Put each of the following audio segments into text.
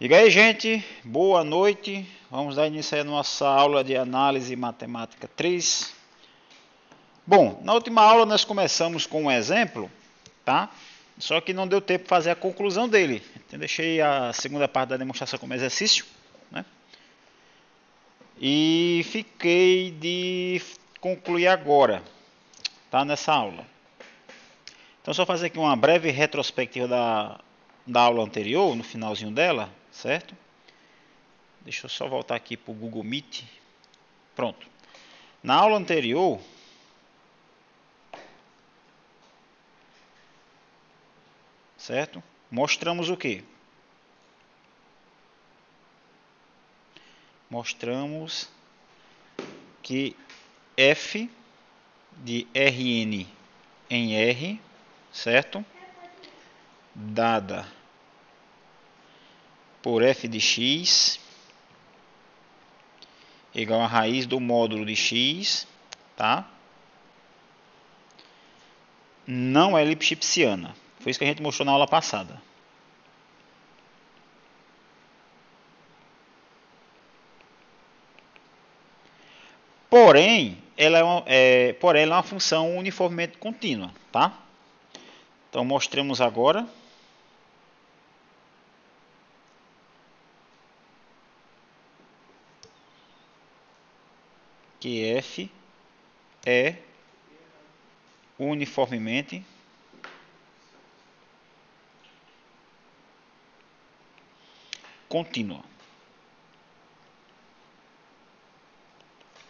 E aí, gente, boa noite. Vamos dar início à nossa aula de análise matemática 3. Bom, na última aula nós começamos com um exemplo, tá? Só que não deu tempo de fazer a conclusão dele. Então deixei a segunda parte da demonstração como exercício, né? E fiquei de concluir agora, tá? Nessa aula. Então só fazer aqui uma breve retrospectiva da aula anterior, no finalzinho dela, certo? Deixa eu só voltar aqui para o Google Meet. Pronto. Na aula anterior, certo? Mostramos o quê? Mostramos que f de Rn em R, certo? Dada por f de x igual a raiz do módulo de x, tá? Não é lipschitziana. Foi isso que a gente mostrou na aula passada. Porém, ela é uma função uniformemente contínua, tá? Então, mostremos agora que f é uniformemente contínua.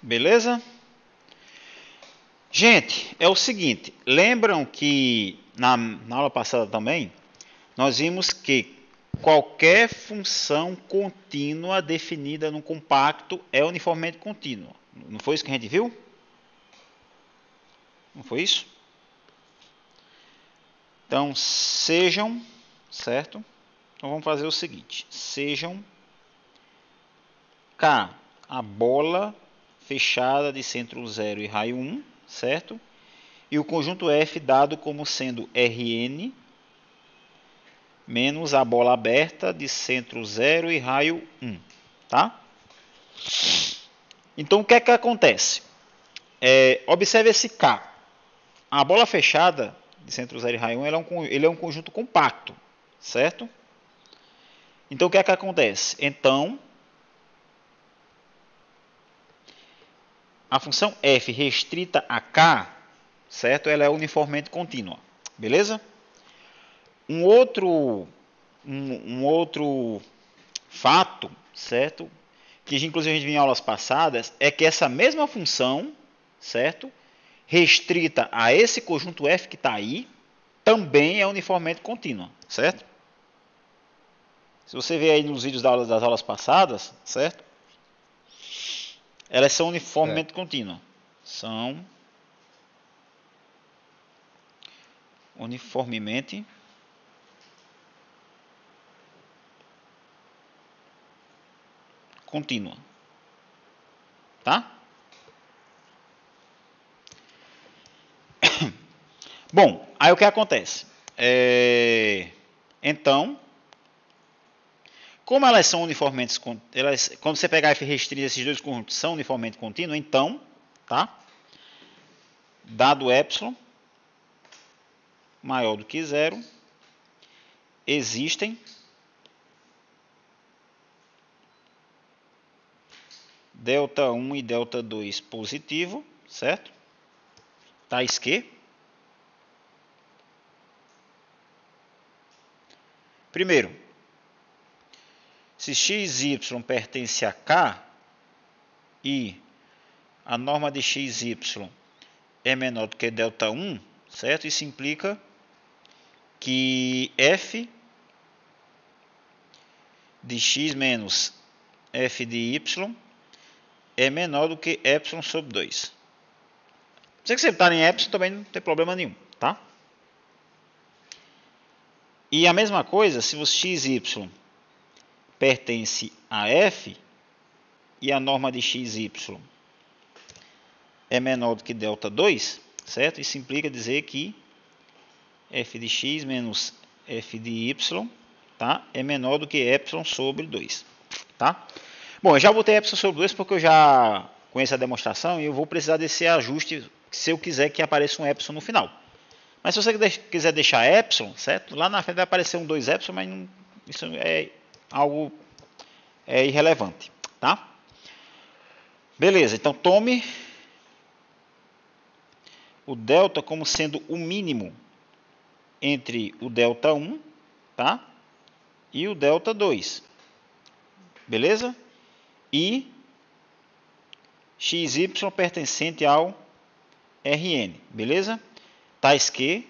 Beleza? Gente, é o seguinte, lembram que na aula passada também, nós vimos que qualquer função contínua definida no compacto é uniformemente contínua. Não foi isso que a gente viu? Não foi isso? Então, sejam, certo? Então, vamos fazer o seguinte. Sejam K, a bola fechada de centro 0 e raio 1, certo? E o conjunto F dado como sendo Rn menos a bola aberta de centro 0 e raio 1, tá? Então, o que é que acontece? Observe esse K. A bola fechada de centro 0 e raio 1 ele é um conjunto compacto, certo? Então, o que é que acontece? Então, a função f restrita a k, certo? Ela é uniformemente contínua, beleza? Um outro fato, certo? Que inclusive a gente viu em aulas passadas, é que essa mesma função, certo? Restrita a esse conjunto f que está aí, também é uniformemente contínua, certo? Se você ver aí nos vídeos das aulas passadas, certo? Elas são uniformemente contínuas. São uniformemente contínua. Tá? Bom, aí o que acontece? Então, como elas são uniformemente contínuas, quando você pegar f restrito, esses dois conjuntos são uniformemente contínuos, então, tá? Dado epsilon maior do que zero, existem delta 1 e delta 2 positivo, certo? Tais que, primeiro, se x e y pertence a k e a norma de x e y é menor do que delta 1, certo? Isso implica que f de x menos f de y é menor do que epsilon sobre 2. Se você botar em epsilon também não tem problema nenhum, tá? E a mesma coisa, se o x e y pertence a f e a norma de x e y é menor do que delta 2, certo? Isso implica dizer que f de x menos f de y tá? É menor do que epsilon sobre 2, tá? Bom, eu já botei epsilon sobre 2 porque eu já conheço a demonstração e eu vou precisar desse ajuste se eu quiser que apareça um epsilon no final. Mas se você quiser deixar epsilon, certo? Lá na frente vai aparecer um 2 epsilon, mas não, isso é algo irrelevante, tá? Beleza, então tome o delta como sendo o mínimo entre o delta 1, tá? E o delta 2. Beleza? E xy pertencente ao Rn, beleza? Tais que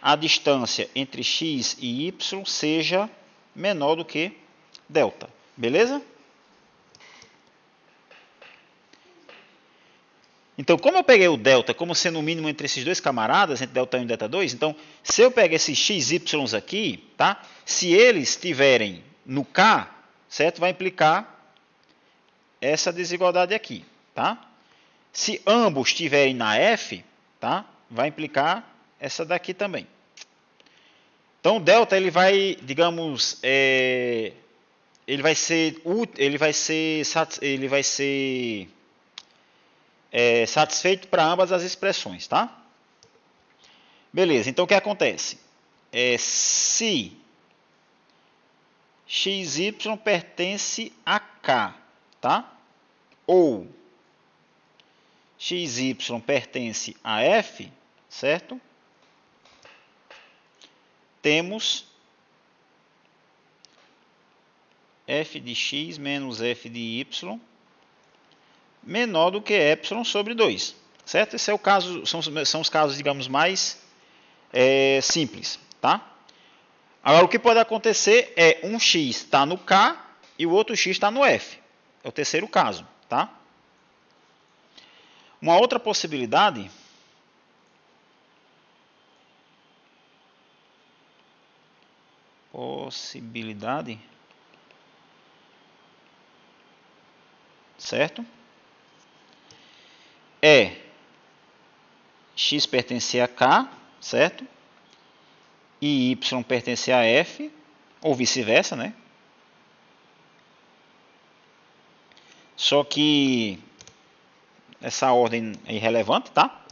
a distância entre x e y seja menor do que delta, beleza? Então, como eu peguei o delta como sendo o mínimo entre esses dois camaradas, entre delta 1 e delta 2, então, se eu pegar esses xy aqui, tá? Se eles estiverem no K, certo? Vai implicar essa desigualdade aqui, tá? Se ambos estiverem na F, tá? Vai implicar essa daqui também. Então, o delta ele vai, digamos, ele vai ser satisfeito para ambas as expressões, tá? Beleza, então o que acontece? Se xy pertence a K, tá? Ou xy pertence a F, certo? Temos f de x menos f de y menor do que epsilon sobre 2, certo? Esse é o caso, são os casos, digamos, mais simples, tá? Agora, o que pode acontecer é um x está no K e o outro x está no F. É o terceiro caso, tá? Uma outra possibilidade certo? É x pertencer a K, certo? E y pertencer a F, ou vice-versa, né? Só que essa ordem é irrelevante, tá?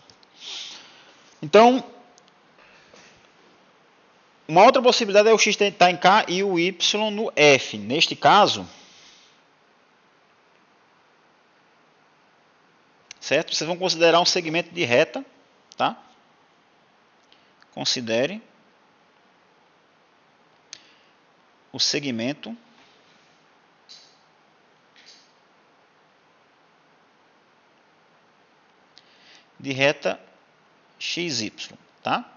Então, uma outra possibilidade é o x estar em K e o y no F. Neste caso, certo? Vocês vão considerar um segmento de reta, tá? Considere o segmento de reta XY, tá?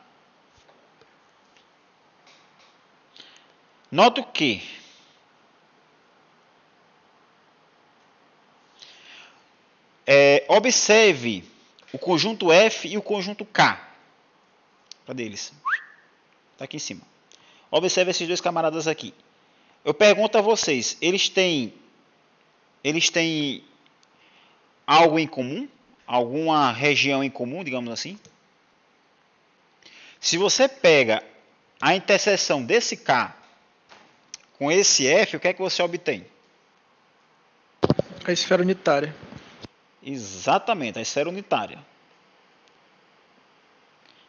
Noto que observe o conjunto F e o conjunto K. Cadê eles? Está aqui em cima. Observe esses dois camaradas aqui. Eu pergunto a vocês, eles têm algo em comum? Alguma região em comum, digamos assim? Se você pega a interseção desse K com esse F, o que é que você obtém? A esfera unitária. Exatamente, a esfera unitária.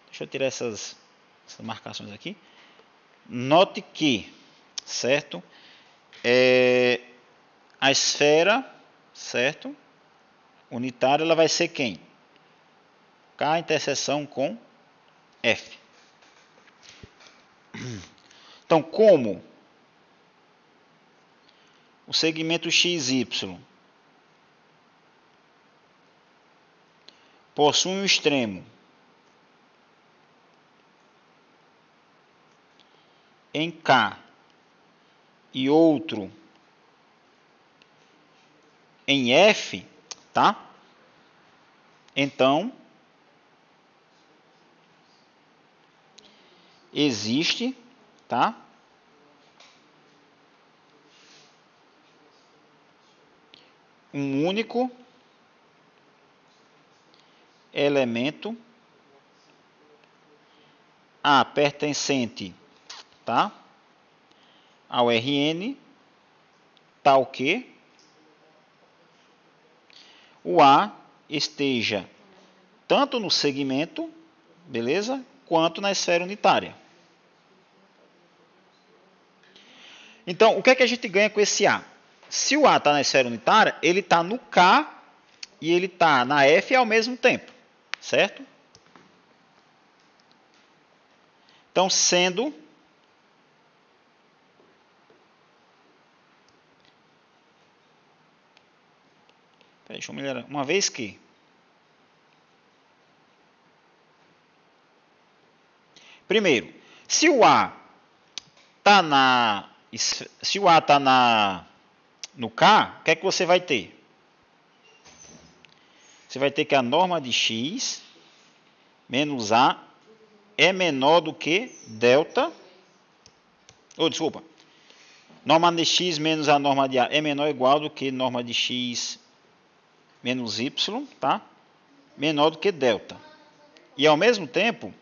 Deixa eu tirar essas marcações aqui. Note que, certo? A esfera, certo? Unitária, ela vai ser quem? K interseção com F. Então, como o segmento XY possui um extremo em K e outro em F, tá? Então, existe, tá? Um único elemento A pertencente, tá, ao Rn, tal que o A esteja tanto no segmento, beleza, quanto na esfera unitária. Então, o que é que a gente ganha com esse A? Se o A está na esfera unitária, ele está no K e ele está na F ao mesmo tempo, certo? Então, sendo deixa eu melhorar. Uma vez que primeiro, se o A está no K, o que é que você vai ter? Você vai ter que a norma de x menos A é menor do que delta. Desculpa. Norma de x menos a norma de A é menor ou igual do que norma de x menos y, tá? Menor do que delta. E ao mesmo tempo,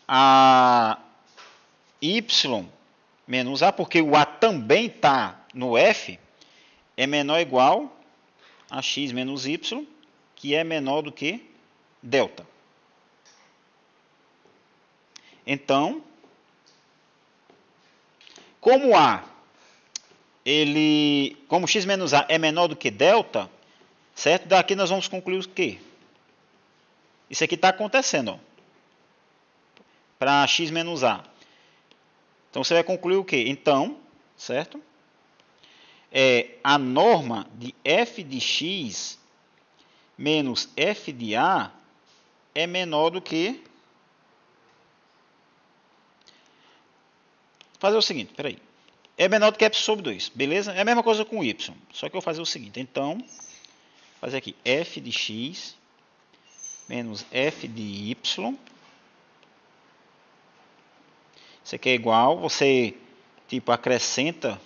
a y menos A, porque o A também está no F, é menor ou igual a x menos y, que é menor do que delta. Então, como como x menos A é menor do que delta, certo? Daqui nós vamos concluir o quê? Isso aqui está acontecendo, para x menos A. Então, você vai concluir o quê? Então, certo? A norma de f de x menos f de A é menor do que... Fazer o seguinte, peraí. É menor do que epsilon sobre 2, beleza? É a mesma coisa com y, só que eu vou fazer o seguinte. Então, fazer aqui f de x menos f de y. Isso aqui é igual, você tipo acrescenta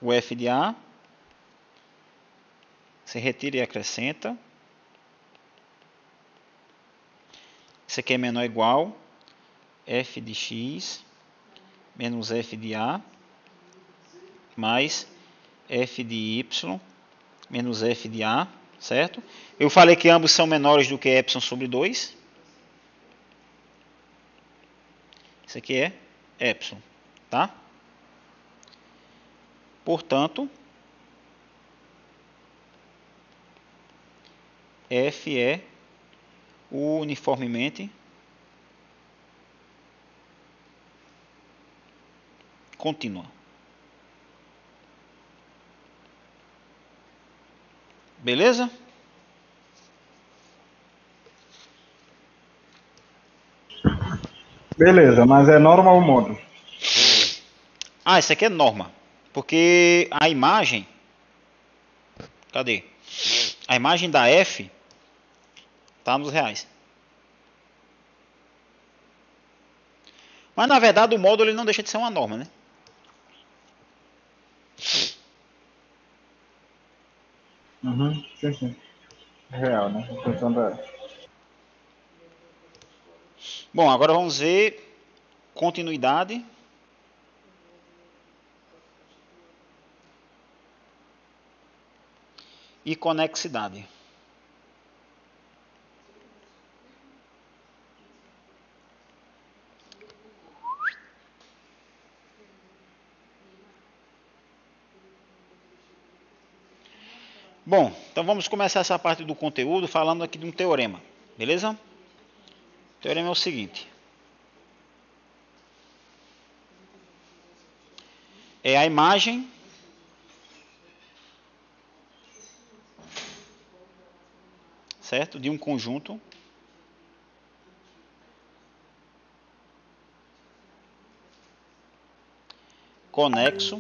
o f de A, você retira e acrescenta. Isso aqui é menor ou igual f de x menos f de A mais f de y menos f de A, certo? Eu falei que ambos são menores do que epsilon sobre 2. Isso aqui é epsilon, tá? Portanto, F é uniformemente contínua. Beleza? Beleza, mas é norma ou módulo? Isso aqui é norma. Porque a imagem... Cadê? A imagem da F está nos reais. Mas na verdade o módulo ele não deixa de ser uma norma, né? Uhum, sim. É real, né? A função da... Bom, agora vamos ver continuidade e conexidade. Bom, então vamos começar essa parte do conteúdo falando aqui de um teorema, beleza? O teorema é o seguinte. É a imagem certo? De um conjunto conexo,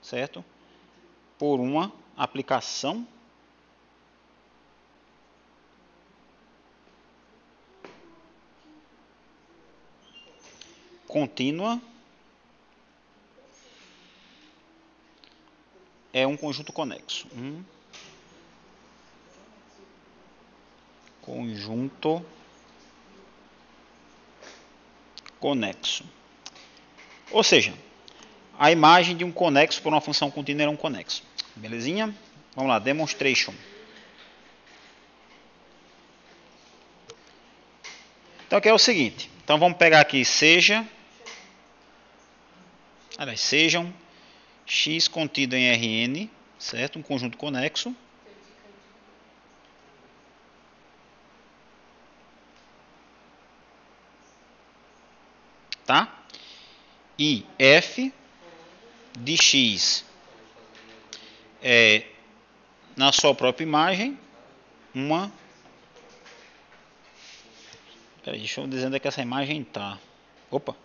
certo? Por uma aplicação contínua é um conjunto conexo. conjunto conexo. Ou seja, a imagem de um conexo por uma função contínua era um conexo. Belezinha? Vamos lá, demonstration. Então aqui é o seguinte. Então vamos pegar aqui sejam x contido em Rn, certo? Um conjunto conexo. Tá? E f de x é, na sua própria imagem, uma... Peraí, deixa eu dizer onde é que essa imagem tá. Opa!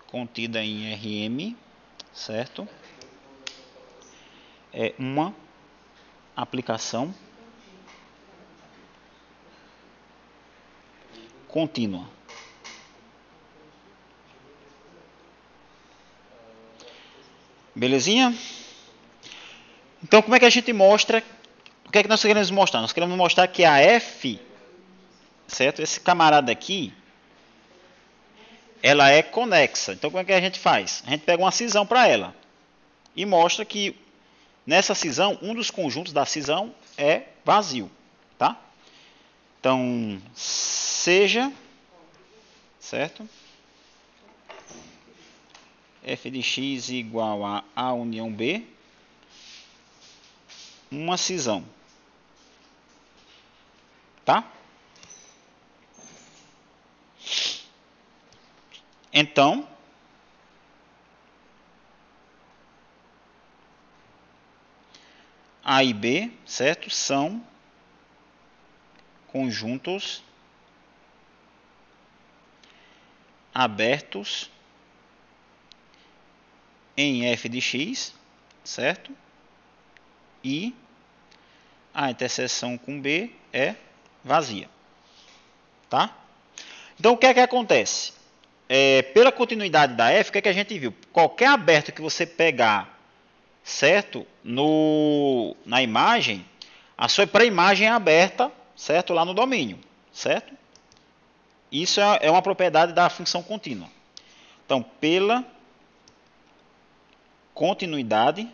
Contida em Rm, certo? É uma aplicação contínua. Belezinha? Então, como é que a gente mostra? O que é que nós queremos mostrar? Nós queremos mostrar que a f, certo? Esse camarada aqui, ela é conexa. Então, como é que a gente faz? A gente pega uma cisão para ela e mostra que nessa cisão, um dos conjuntos da cisão é vazio, tá? Então, seja, certo? F de x igual a A união B, uma cisão, tá? Então, A e B, certo? São conjuntos abertos em f de x, certo? E a interseção com B é vazia, tá? Então, o que é que acontece? Pela continuidade da f, o que é que a gente viu? Qualquer aberto que você pegar, certo? Na imagem, a sua pré-imagem é aberta, certo? Lá no domínio, certo? Isso é uma propriedade da função contínua. Então, pela continuidade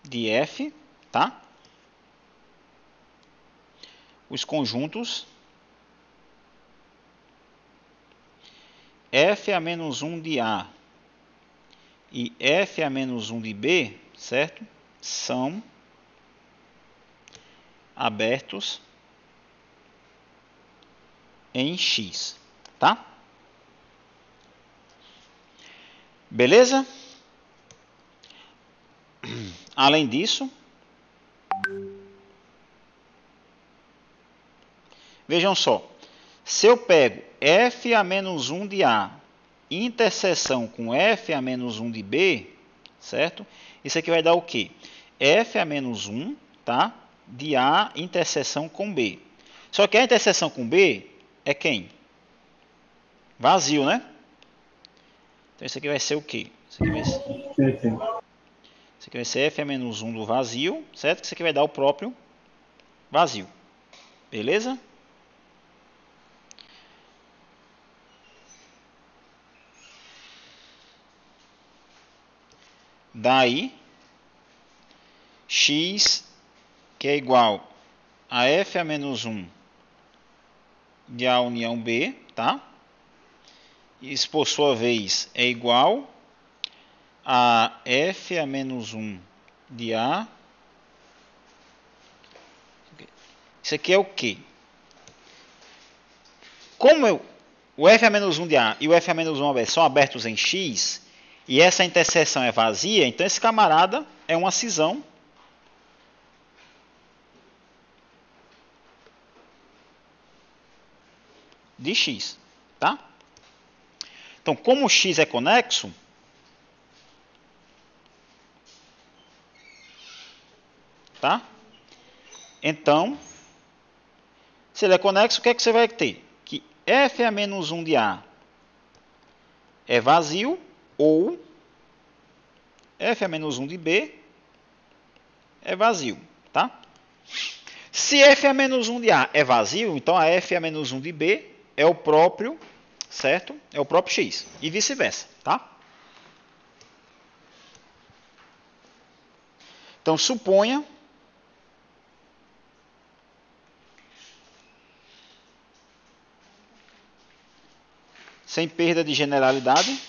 de f, tá? Os conjuntos f a menos 1 de A e f a menos 1 de B, certo? São abertos em X, tá? Beleza? Além disso, vejam só, se eu pego f a menos 1 de A interseção com f a menos 1 de B, certo? Isso aqui vai dar o quê? F a menos 1, tá? De A interseção com B. Só que a interseção com B é quem? Vazio, né? Então isso aqui vai ser o quê? Isso aqui vai ser f a menos 1 do vazio, certo? Isso aqui vai dar o próprio vazio. Beleza? Daí, x, que é igual a f a menos 1 de A união B, tá? Isso, por sua vez, é igual a f a menos 1 de A. Isso aqui é o quê? Como o f a menos 1 de A e o f a menos 1 de B são abertos em X, e essa interseção é vazia, então esse camarada é uma cisão de X, tá? Então, como X é conexo, tá? Então, se ele é conexo, o que é que você vai ter? Que f a menos 1 de A é vazio, ou f a menos 1 de b é vazio, tá? Se f a menos 1 de a é vazio, então a f a menos 1 de b é o próprio, certo? É o próprio x, e vice-versa, tá? Então, suponha sem perda de generalidade,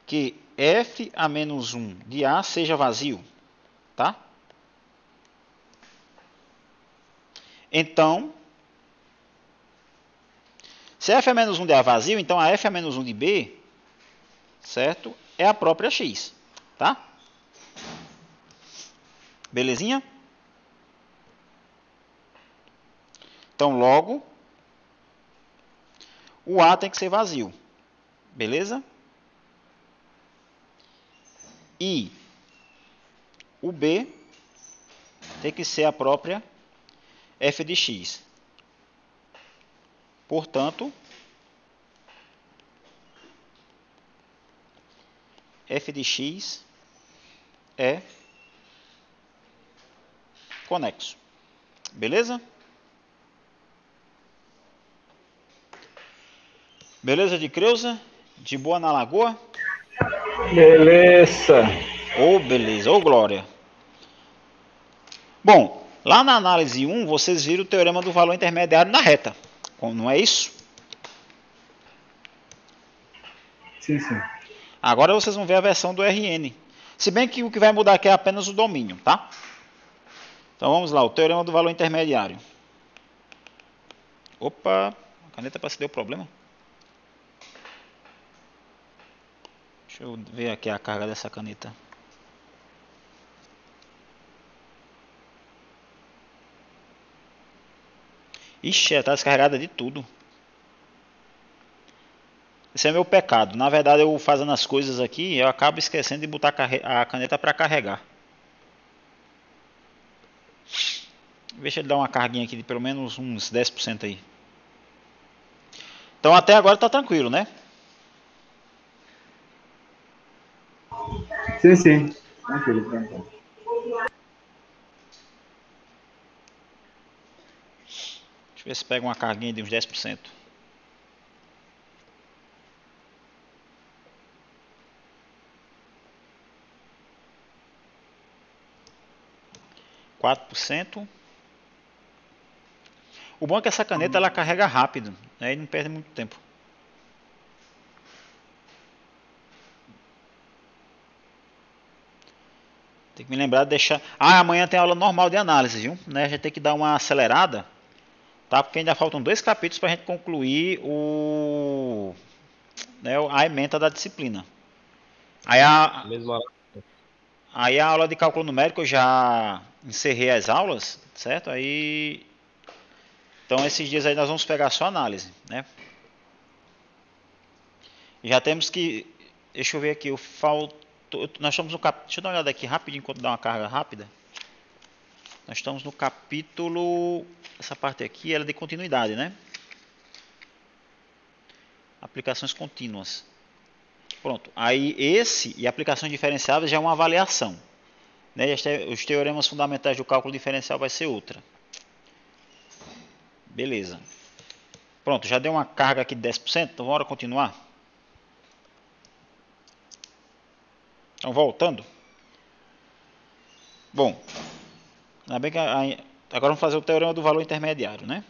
que f a menos 1 de a seja vazio, tá? Então, se f a menos 1 de a é vazio, então a f a menos 1 de b, certo? É a própria x, tá? Belezinha? Então, logo, o a tem que ser vazio, beleza? E o b tem que ser a própria f de x. Portanto, f de x é conexo. Beleza? Beleza de Creuza? De boa na lagoa? Beleza. Ô, beleza, ô glória. Bom, lá na análise 1, vocês viram o teorema do valor intermediário na reta. Não é isso? Sim, sim. Agora vocês vão ver a versão do RN. Se bem que o que vai mudar aqui é apenas o domínio, tá? Então vamos lá, o teorema do valor intermediário. Opa, a caneta parece que deu problema. Deixa eu ver aqui a carga dessa caneta. Ixi, ela tá descarregada de tudo. Esse é meu pecado. Na verdade, eu fazendo as coisas aqui, eu acabo esquecendo de botar a caneta para carregar. Deixa ele dar uma carguinha aqui de pelo menos uns 10% aí. Então até agora tá tranquilo, né? Sim, sim. Tranquilo, tranquilo. Deixa eu ver se pega uma carguinha de uns 10%. %. O bom é que essa caneta ela carrega rápido, né? E não perde muito tempo. Tem que me lembrar de deixar... Ah, amanhã tem aula normal de análise, viu? Né? A gente tem que dar uma acelerada, tá? Porque ainda faltam 2 capítulos para a gente concluir a ementa da disciplina. Aí a aula de cálculo numérico eu já encerrei as aulas, certo? Então esses dias aí nós vamos pegar só análise, né? Já temos que... Deixa eu ver aqui, nós estamos no capítulo... Deixa eu dar uma olhada aqui rapidinho enquanto dá uma carga rápida. Nós estamos no capítulo... Essa parte aqui ela é de continuidade, né? Aplicações contínuas. Pronto. Aí esse e aplicações diferenciáveis já é uma avaliação. Né? Os teoremas fundamentais do cálculo diferencial vai ser outra. Beleza. Pronto, já deu uma carga aqui de 10%, então bora continuar? Então voltando. Bom, ainda bem que agora vamos fazer o teorema do valor intermediário, né?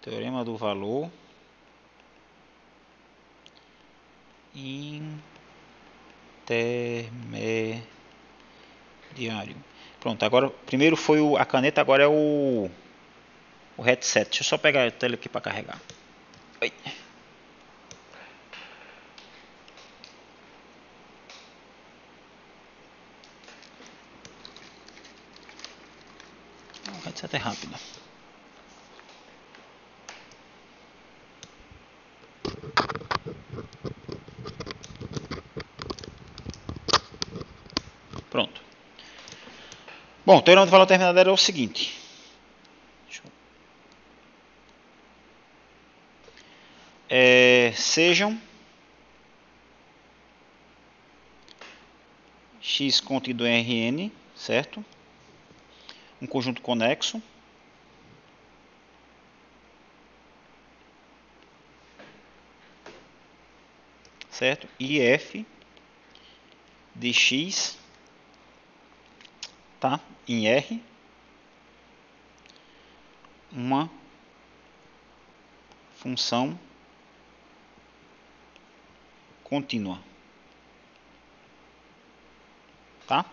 Teorema do valor intermediário. Pronto, agora primeiro foi a caneta, agora é o headset. Deixa eu só pegar a tela aqui para carregar. Oi. O headset é rápido. Pronto. Bom, o teorema do valor terminado era o seguinte. Sejam X contido em Rn, certo? Um conjunto conexo. Certo? E f de x, tá? Em R, uma função contínua, tá?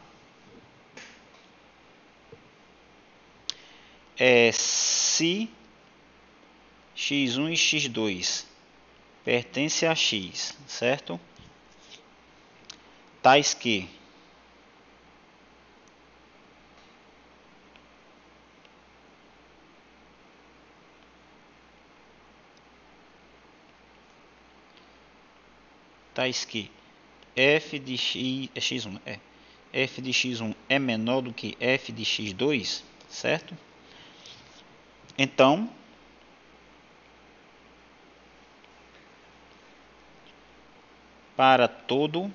Se x1 e x2 pertence a x, certo? Tais que f de x1 f de x1 é menor do que f de x2, certo? Então, para todo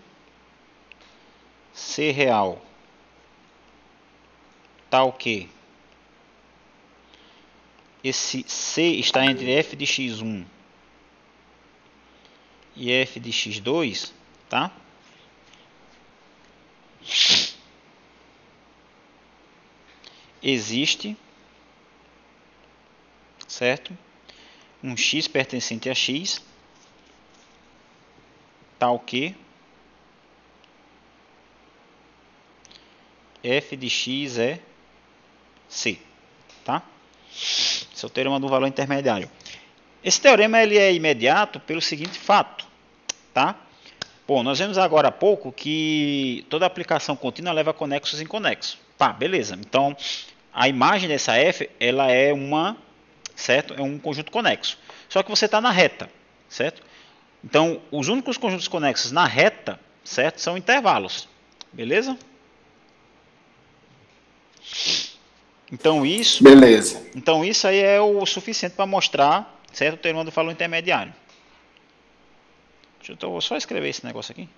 C real tal que esse C está entre f de x1 e f de x2, tá? Existe, certo? Um x pertencente a x, tal que f de x é C, tá? Esse é o teorema do valor intermediário. Esse teorema ele é imediato pelo seguinte fato, tá? Bom, nós vimos agora há pouco que toda aplicação contínua leva conexos em conexo. Tá, beleza. Então, a imagem dessa f, ela é certo? É um conjunto conexo. Só que você está na reta, certo? Então, os únicos conjuntos conexos na reta, certo? São intervalos. Beleza? Beleza. Então isso aí é o suficiente para mostrar, certo? O teorema do valor intermediário. Eu vou só escrever esse negócio aqui.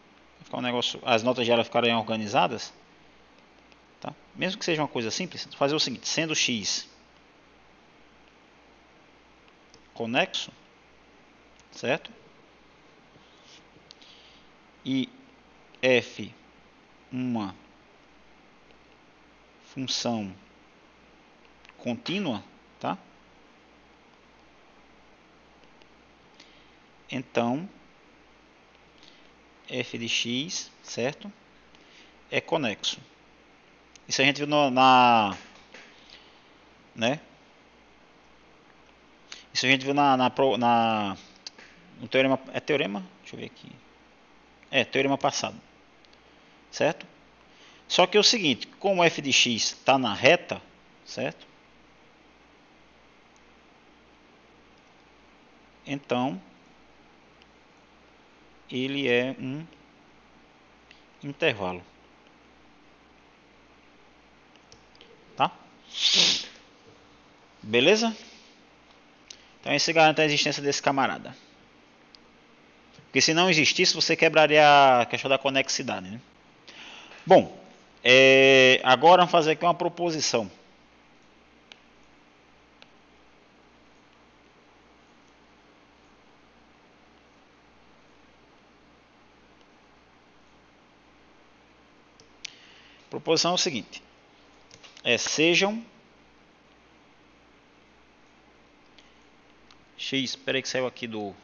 Ficar um negócio, as notas de ela ficarem organizadas. Tá? Mesmo que seja uma coisa simples, fazer o seguinte: sendo x conexo, certo? E f uma função contínua, tá? Então f de x, certo? É conexo. Isso a gente viu né? Isso a gente viu no teorema, teorema? Deixa eu ver aqui. Teorema passado. Certo? Só que é o seguinte, como f de x está na reta, certo? Então, ele é um intervalo. Tá? Beleza? Então, isso garante a existência desse camarada. Porque se não existisse, você quebraria a questão da conexidade. Né? Bom, agora vamos fazer aqui uma proposição. A proposição é o seguinte. Sejam x, espera aí que saiu aqui do...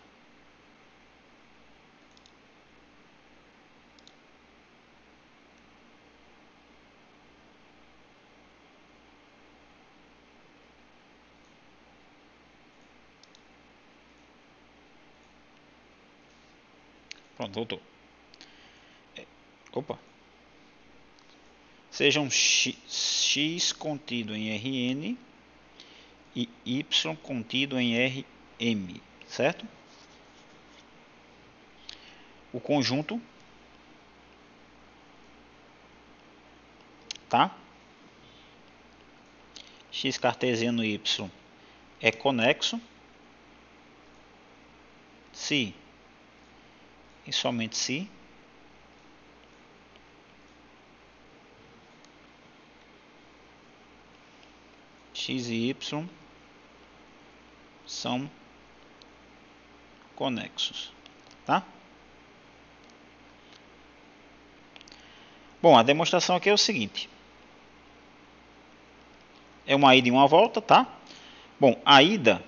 Pronto, voltou. Opa. Sejam x contido em Rn e y contido em Rm, certo? O conjunto tá? X cartesiano y é conexo se e somente se x e y são conexos, tá? Bom, a demonstração aqui é o seguinte. É uma ida e uma volta, tá? Bom, a ida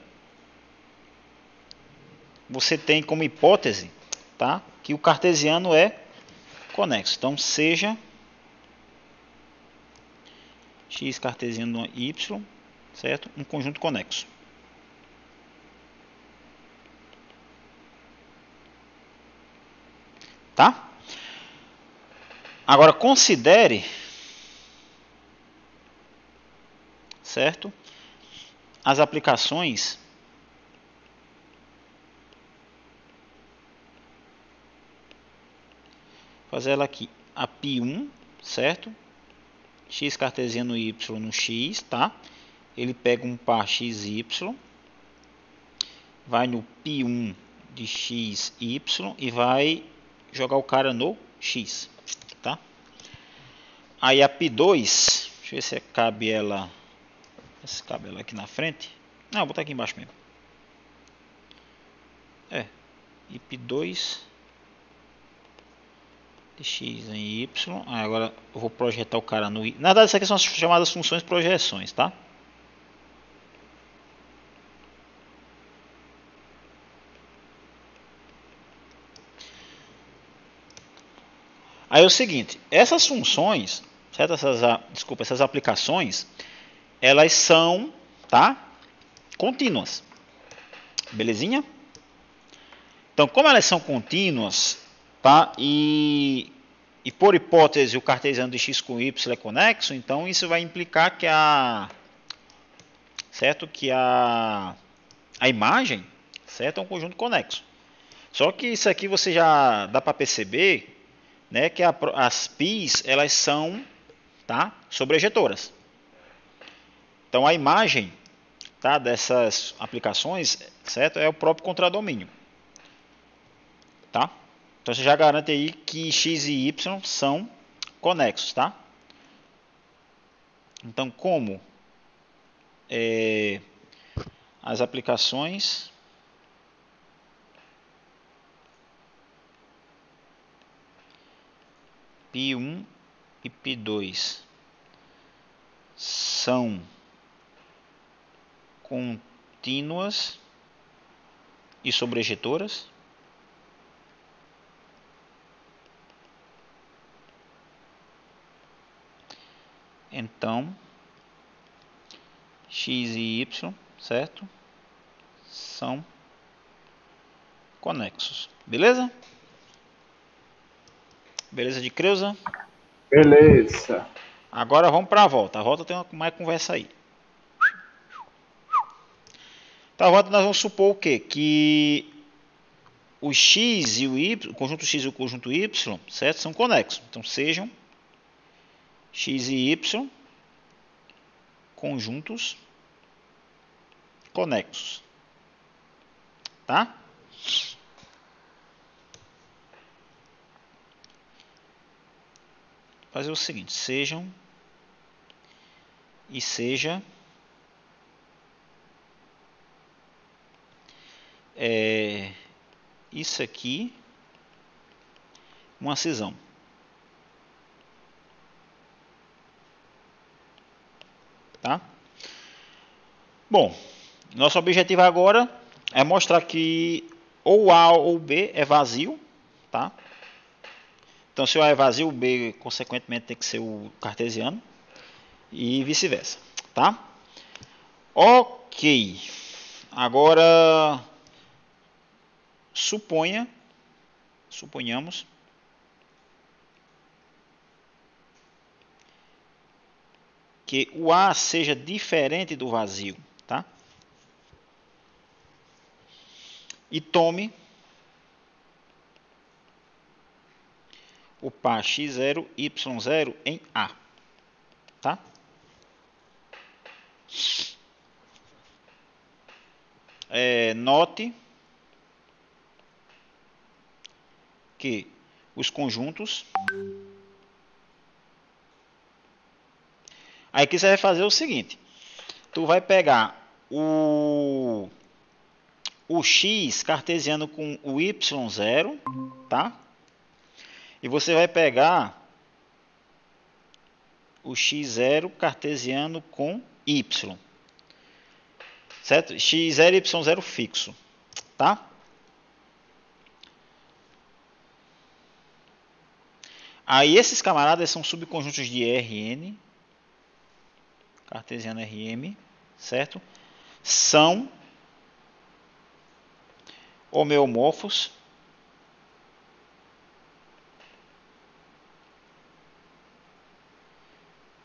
você tem como hipótese, tá? Que o cartesiano é conexo. Então, seja x cartesiano y, certo? Um conjunto conexo. Tá? Agora considere, certo? As aplicações fazer ela aqui, a π1, certo? X cartesiano y no x, tá? Ele pega um par xy, vai no π1 de xy e vai jogar o cara no x, tá? Aí a π2, deixa eu ver se cabe ela, aqui na frente. Não, vou botar aqui embaixo mesmo. E π2 de x em y. Agora eu vou projetar o cara no y. Na verdade, isso aqui são as chamadas funções projeções, tá? Aí é o seguinte, essas funções, certo? Essas aplicações, elas são, tá? Contínuas. Belezinha? Então, como elas são contínuas, tá? E por hipótese o cartesiano de x com y é conexo, então isso vai implicar que certo? Que a imagem, certo? É um conjunto conexo. Só que isso aqui você já dá para perceber, né, que as π's elas são, tá, sobrejetoras. Então a imagem, tá, dessas aplicações, certo, é o próprio contradomínio, tá? Então você já garante aí que x e y são conexos, tá? Então como as aplicações π1 e π2 são contínuas e sobrejetoras, então x e y, certo, são conexos. Beleza? Beleza de Creuza? Beleza. Agora vamos para a volta. A volta tem mais conversa aí. Então a volta nós vamos supor o quê? Que o x e o y, o conjunto x e o conjunto y, certo, são conexos. Então sejam x e y conjuntos conexos. Tá? Fazer o seguinte, sejam e seja isso aqui uma cisão. Tá? Bom, nosso objetivo agora é mostrar que ou A ou B é vazio, tá? Então se o A é vazio, o B consequentemente tem que ser o cartesiano e vice-versa, tá? Ok. Agora suponhamos que o A seja diferente do vazio, tá? E tome o par x0, y0 em A. tá? Note que os conjuntos... Aí aqui você vai fazer o seguinte. Tu vai pegar o x cartesiano com o y0, tá? E você vai pegar o x0 cartesiano com y. Certo? x0 e y0 fixo, tá? Aí esses camaradas são subconjuntos de Rn, cartesiano Rm, certo? São homeomorfos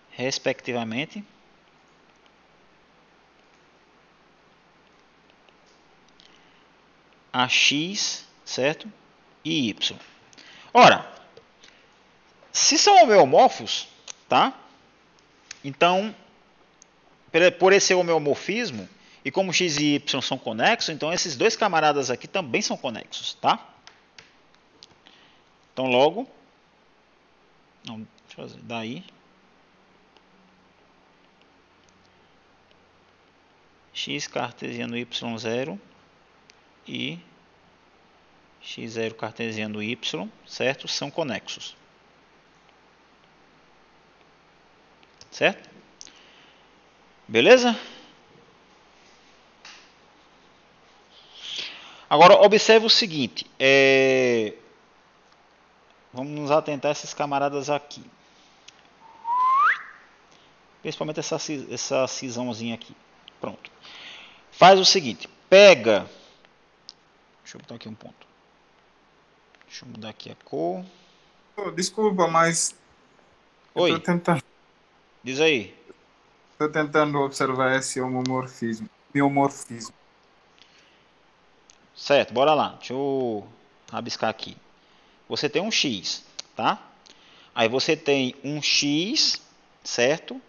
respectivamente a x, certo? E y. Ora, se são homeomorfos, tá? Então, por esse homeomorfismo, e como x e y são conexos, então esses dois camaradas aqui também são conexos, tá? Então, logo, não, deixa eu fazer, daí, x cartesiano y0 e x0 cartesiano y, certo? São conexos. Certo? Beleza? Agora, observe o seguinte. Vamos nos atentar a esses camaradas aqui. Principalmente essa cisãozinha aqui. Pronto. Faz o seguinte. Pega... Deixa eu botar aqui um ponto. Deixa eu mudar aqui a cor. Desculpa, mas... Oi. Eu tô tentando... Diz aí. Estou tentando observar esse homomorfismo. Biomorfismo. Certo, bora lá. Deixa eu rabiscar aqui. Você tem um x, tá? Aí você tem um x, certo?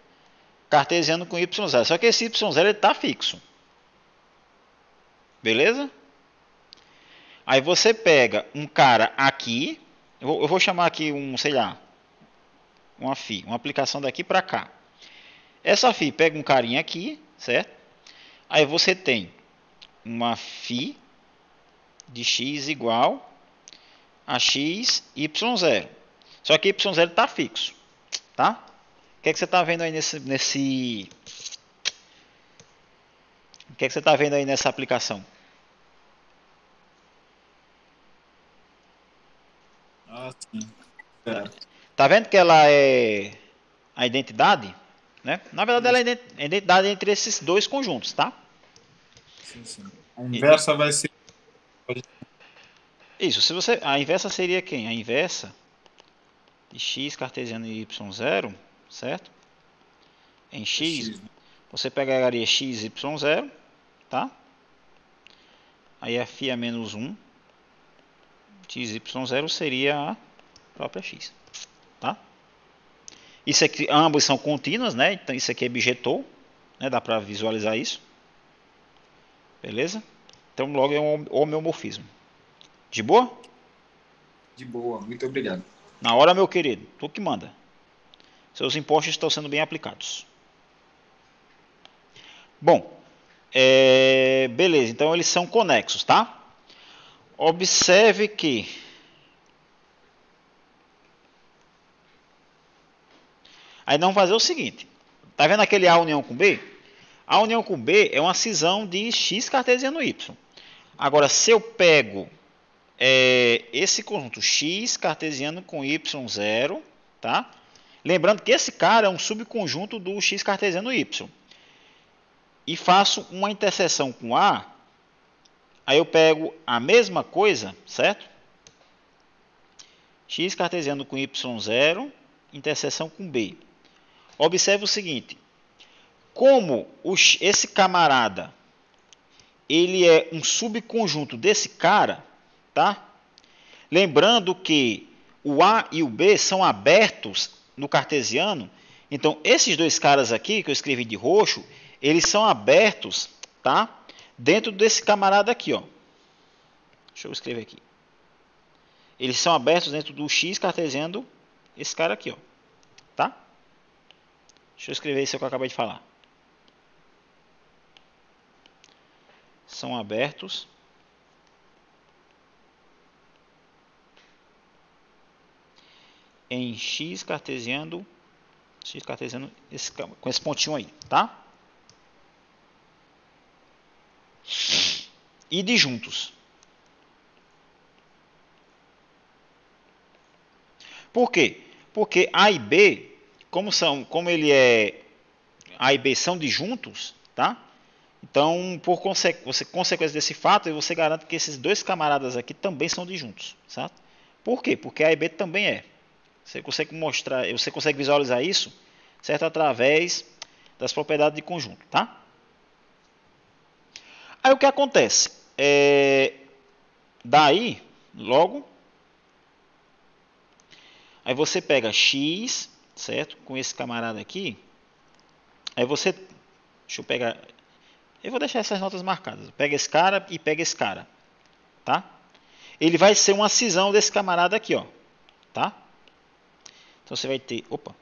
Cartesiano com y0. Só que esse y0 ele tá fixo. Beleza? Aí você pega um cara aqui. Eu vou chamar aqui sei lá, uma φ. Uma aplicação daqui para cá. Essa φ pega um carinha aqui, certo? Aí você tem uma φ de x igual a x y0. Só que y0 está fixo, tá? O que é que você está vendo aí O que é que você está vendo aí nessa aplicação? Ah, sim. Certo. Tá vendo que ela é a identidade, né? Na verdade, ela é a identidade entre esses dois conjuntos, tá? Sim, sim. A inversa vai ser... Isso, a inversa seria quem? A inversa de x cartesiano e y0, certo? Em x, você pegaria x e y0, tá? Aí a φ é menos 1, x e y0 seria a própria x, tá? Isso aqui, ambos são contínuas, né? Então isso aqui é bijetou, né? Dá para visualizar isso. Beleza? Então logo é um homeomorfismo. De boa? De boa, muito obrigado. Na hora, meu querido, tu que manda. Seus impostos estão sendo bem aplicados. Bom, beleza, então eles são conexos, tá? Observe que aí nós vamos fazer o seguinte. Tá vendo aquele A união com B? A união com B é uma cisão de x cartesiano y. Agora, se eu pego esse conjunto x cartesiano com y0, tá? Lembrando que esse cara é um subconjunto do x cartesiano y. E faço uma interseção com A, aí eu pego a mesma coisa, certo? X cartesiano com y0, interseção com B. Observe o seguinte, como esse camarada, ele é um subconjunto desse cara, tá? Lembrando que o A e o B são abertos no cartesiano, Então, esses dois caras aqui, que eu escrevi de roxo, eles são abertos, tá? Dentro desse camarada aqui, ó. Deixa eu escrever aqui. Eles são abertos dentro do X cartesiano, esse cara aqui, ó. Tá? Deixa eu escrever isso que eu acabei de falar. São abertos em X cartesiano com esse pontinho aí, tá? E de juntos. Por quê? Porque A e B, como ele é A e B são disjuntos, tá? Então, por consequência desse fato, você garante que esses dois camaradas aqui também são disjuntos, certo? Por quê? Porque A e B também é. Você consegue mostrar, você consegue visualizar isso, certo? Através das propriedades de conjunto, tá? Aí o que acontece? Daí, logo, aí você pega X, certo? Com esse camarada aqui. Aí você, deixa eu pegar, eu vou deixar essas notas marcadas. Pega esse cara e pega esse cara, tá? Ele vai ser uma cisão desse camarada aqui, ó, tá? Então você vai ter, opa.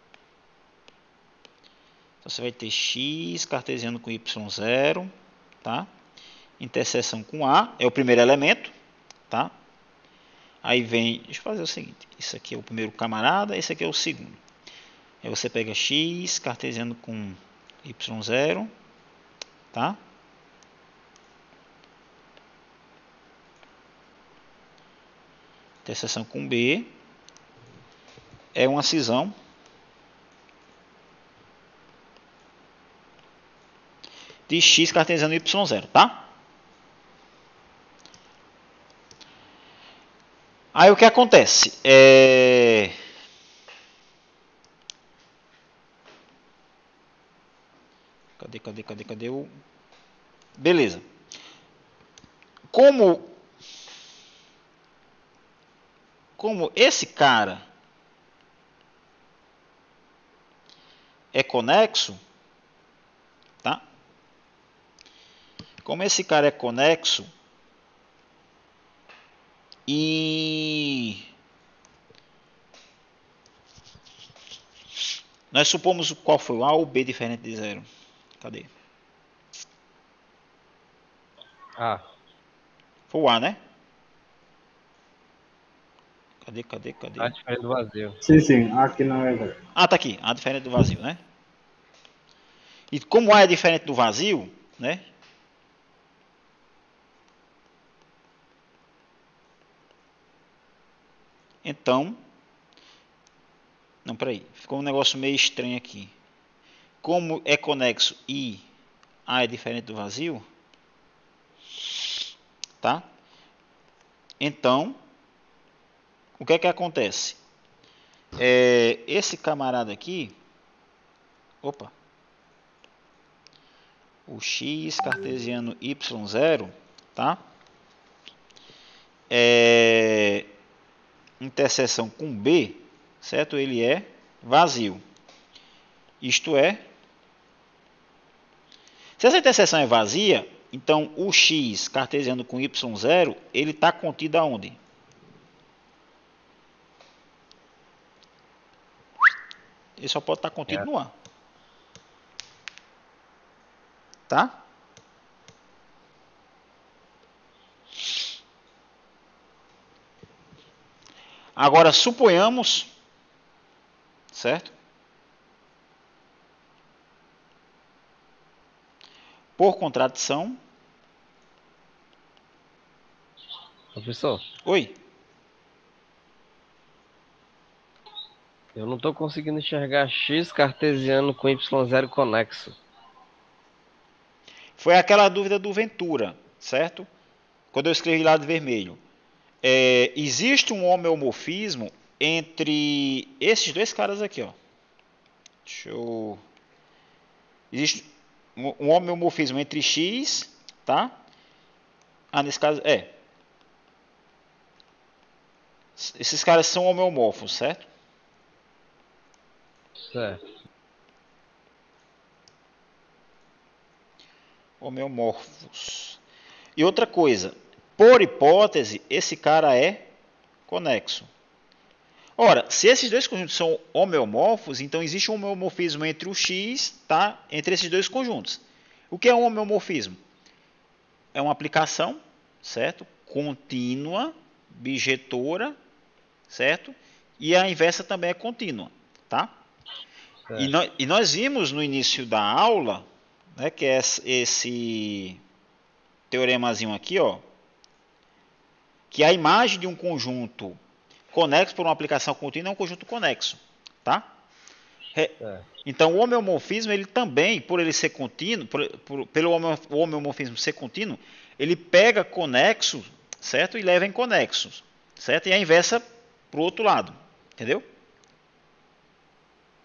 Então você vai ter X cartesiano com Y0, tá? Interseção com A, é o primeiro elemento, tá? Aí vem, deixa eu fazer o seguinte, isso aqui é o primeiro camarada, esse aqui é o segundo. Aí você pega X cartesiano com Y0, tá? Interseção com B é uma cisão de X cartesiano Y0, tá? Aí o que acontece? Cadê o... Beleza. Como esse cara é conexo, tá? Como esse cara é conexo e nós supomos qual foi o A ou B diferente de zero. Cadê? A. Foi o A, né? Cadê? A diferente do vazio. Sim, aqui não é zero. Ah, tá aqui. A diferente do vazio, né? E como A é diferente do vazio, né? Então, não, peraí. Ficou um negócio meio estranho aqui. Como é conexo e A é diferente do vazio, tá? Então, o que é que acontece? Esse camarada aqui, opa, o X cartesiano Y0, tá? Interseção com B, certo? Ele é vazio. Isto é, se essa interseção é vazia, então o X cartesiano com Y0, ele está contido aonde? Ele só pode estar contido no A. Tá? Agora suponhamos, certo? Por contradição. Professor, Oi. eu não estou conseguindo enxergar X cartesiano com Y0 conexo. Foi aquela dúvida do Ventura, certo? Quando eu escrevi lá de vermelho. Existe um homeomorfismo entre esses dois caras aqui, ó. Existe um homeomorfismo entre X, tá? Nesse caso, esses caras são homeomorfos, certo? Certo. homeomorfos. E outra coisa, por hipótese, esse cara é conexo. Ora, se esses dois conjuntos são homeomorfos, então existe um homeomorfismo entre o X, tá? Entre esses dois conjuntos. O que é um homeomorfismo? É uma aplicação, certo? Contínua, bijetora, certo? E a inversa também é contínua, tá? E nós vimos no início da aula, né, que é esse teoremazinho aqui, ó, que a imagem de um conjunto conexo por uma aplicação contínua é um conjunto conexo, tá? Então o homeomorfismo, ele também, por ele ser contínuo, pelo homeomorfismo ser contínuo, ele pega conexo, certo? E leva em conexos, certo? E a inversa para o outro lado, entendeu?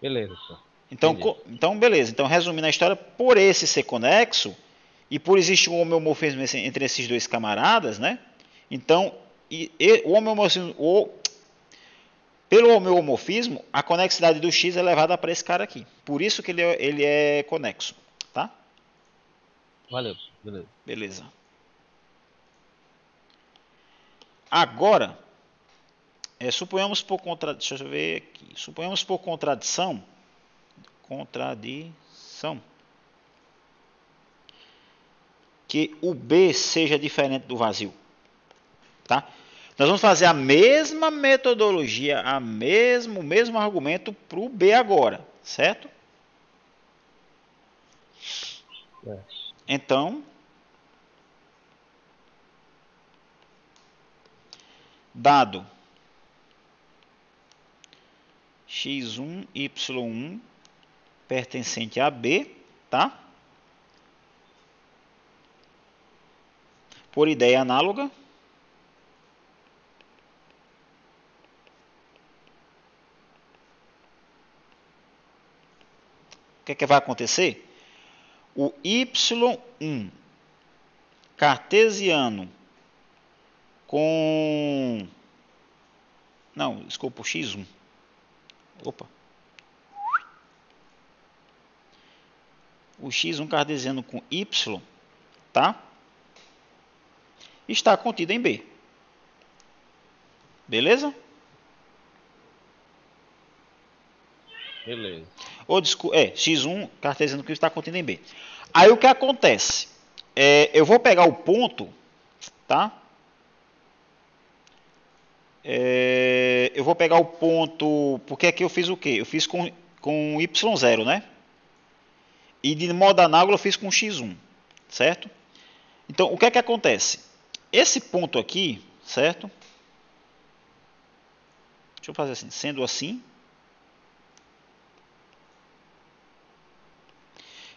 Beleza, só. Então, beleza. Então, resumindo a história, por esse ser conexo, e por existir um homeomorfismo entre esses dois camaradas, né? Então, o homeomorfismo, pelo homeomorfismo, a conexidade do X é levada para esse cara aqui. Por isso que ele é conexo, tá? Valeu, beleza. Beleza. Agora, suponhamos por contradição, deixa eu ver aqui. Suponhamos por contradição, que o B seja diferente do vazio, tá? Nós vamos fazer a mesma metodologia, o mesmo argumento para o B agora, certo? Então, dado x1, y1 pertencente a B, tá? Por ideia análoga, o que vai acontecer? O y1 cartesiano com... Não, desculpa, o x1. Opa. O x1 cartesiano com y, tá? Está contido em B. Beleza? Beleza. x1 cartesiano que está contido em B. Aí o que acontece? Eu vou pegar o ponto, tá? Eu vou pegar o ponto, porque aqui eu fiz o quê? Eu fiz com y0, né? E de modo análogo eu fiz com x1, certo? Então, o que é que acontece? Esse ponto aqui, certo? Deixa eu fazer assim, sendo assim,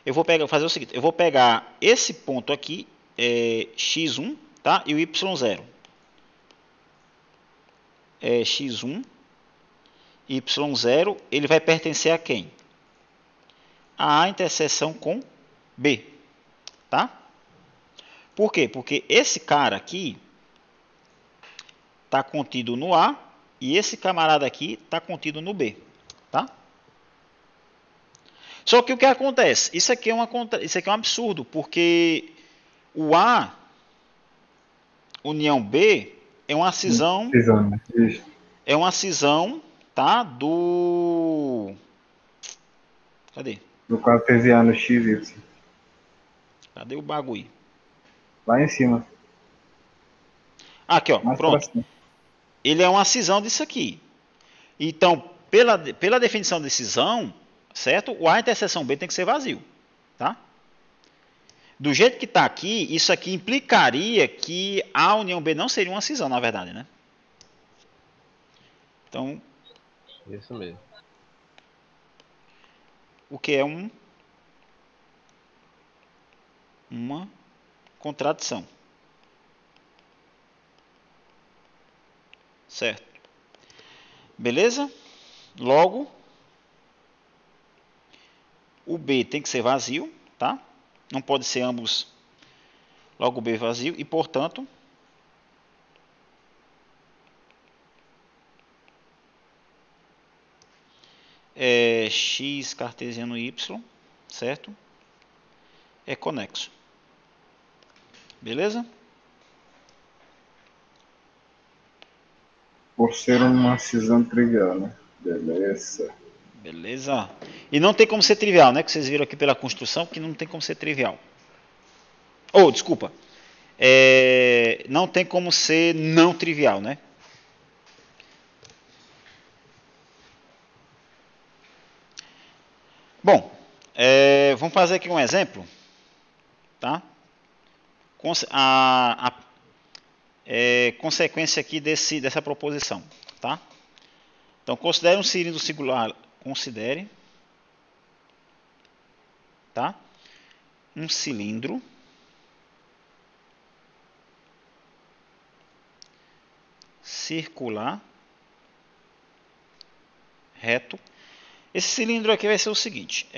eu vou fazer o seguinte, eu vou pegar esse ponto aqui, x1, tá? E o y0. X1, y0, ele vai pertencer a quem? A interseção com B, tá? Por quê? Porque esse cara aqui está contido no A e esse camarada aqui está contido no B, tá? Só que o que acontece? Isso aqui é um absurdo, porque o A união B é uma cisão, tá? Cadê? Do cartesiano x, y. Cadê o bagulho? Lá em cima. Aqui, ó, Mais pronto. próximo. Ele é uma cisão disso aqui. Então, pela definição de cisão, certo? O A interseção B tem que ser vazio, tá? Do jeito que está aqui, isso aqui implicaria que A união B não seria uma cisão, na verdade, né? Então, Isso mesmo. o que é uma contradição. Certo? Beleza? Logo, o B tem que ser vazio, tá? Não pode ser ambos. Logo, o B vazio e, portanto, x cartesiano y, certo? É conexo. Beleza? Por ser uma cisão trivial, né? Beleza. Beleza. E não tem como ser trivial, né? Que vocês viram aqui pela construção que não tem como ser trivial. Oh, desculpa. Não tem como ser não trivial, né? Bom, vamos fazer aqui um exemplo, tá? Consequência aqui dessa proposição, tá? Então, considere um cilindro singular, considere, tá? Um cilindro circular reto. Esse cilindro aqui vai ser o seguinte,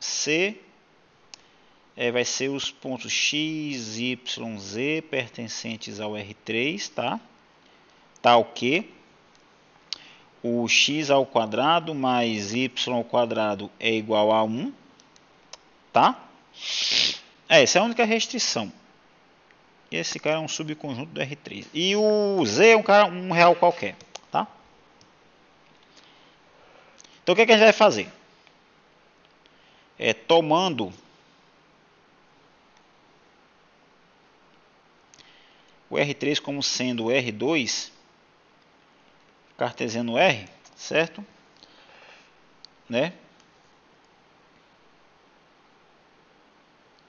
C vai ser os pontos X, Y, Z pertencentes ao R3, tá? Tal que o x ao quadrado mais y ao quadrado é igual a 1, tá? Essa é a única restrição. Esse cara é um subconjunto do R3. E o Z é um real qualquer, tá? Então o que a gente vai fazer? Tomando o R3 como sendo o R2, cartesiano R, certo? Né?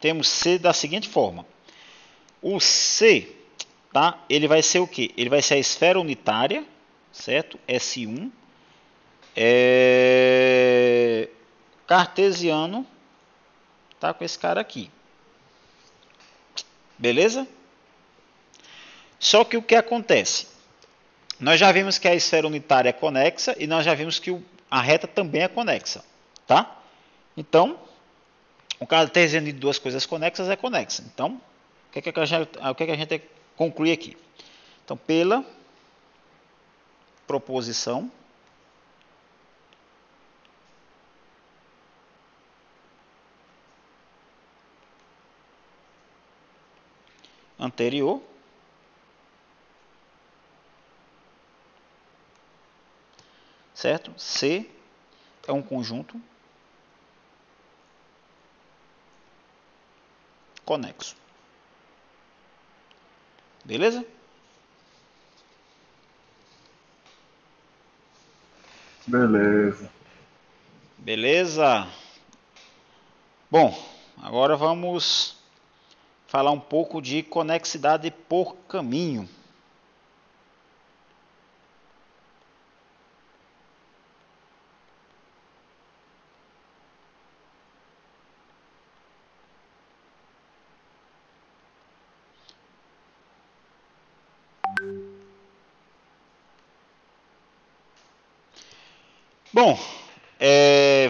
Temos C da seguinte forma. O C, tá? Ele vai ser o quê? Ele vai ser a esfera unitária, certo? S1. Cartesiano, tá? Com esse cara aqui. Beleza? Só que o que acontece? Nós já vimos que a esfera unitária é conexa e nós já vimos que a reta também é conexa, tá? Então, o cartesiano de duas coisas conexas é conexa. Então, o que a gente conclui aqui? Então, pela proposição anterior, certo? C é um conjunto conexo. Beleza? Beleza. Beleza? Bom, agora vamos falar um pouco de conexidade por caminho. Bom,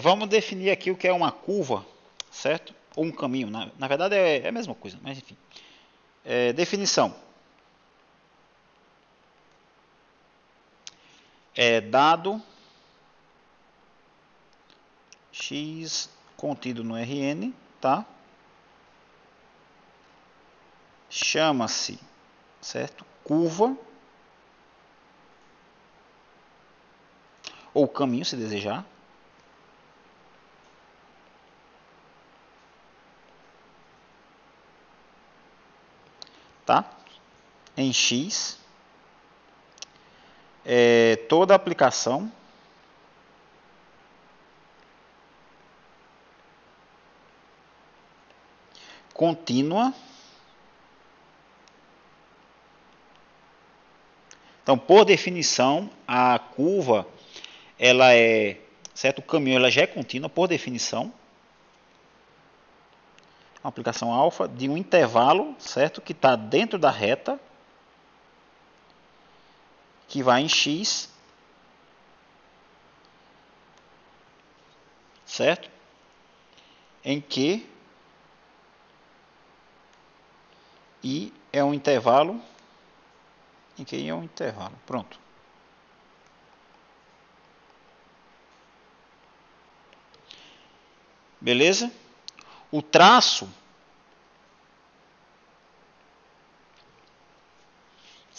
vamos definir aqui o que é uma curva, certo? Ou um caminho. Na verdade é a mesma coisa, mas enfim. Definição. Dado x contido no Rn, tá? Chama-se, certo? Curva ou caminho, se desejar. Tá? Em x, toda aplicação contínua. Então, por definição, a curva, ela certo? O caminho ela já é contínua, por definição. Uma aplicação alfa de um intervalo, certo? Que está dentro da reta, que vai em x, certo? Em que I é um intervalo, em que I é um intervalo. Pronto. Beleza? O traço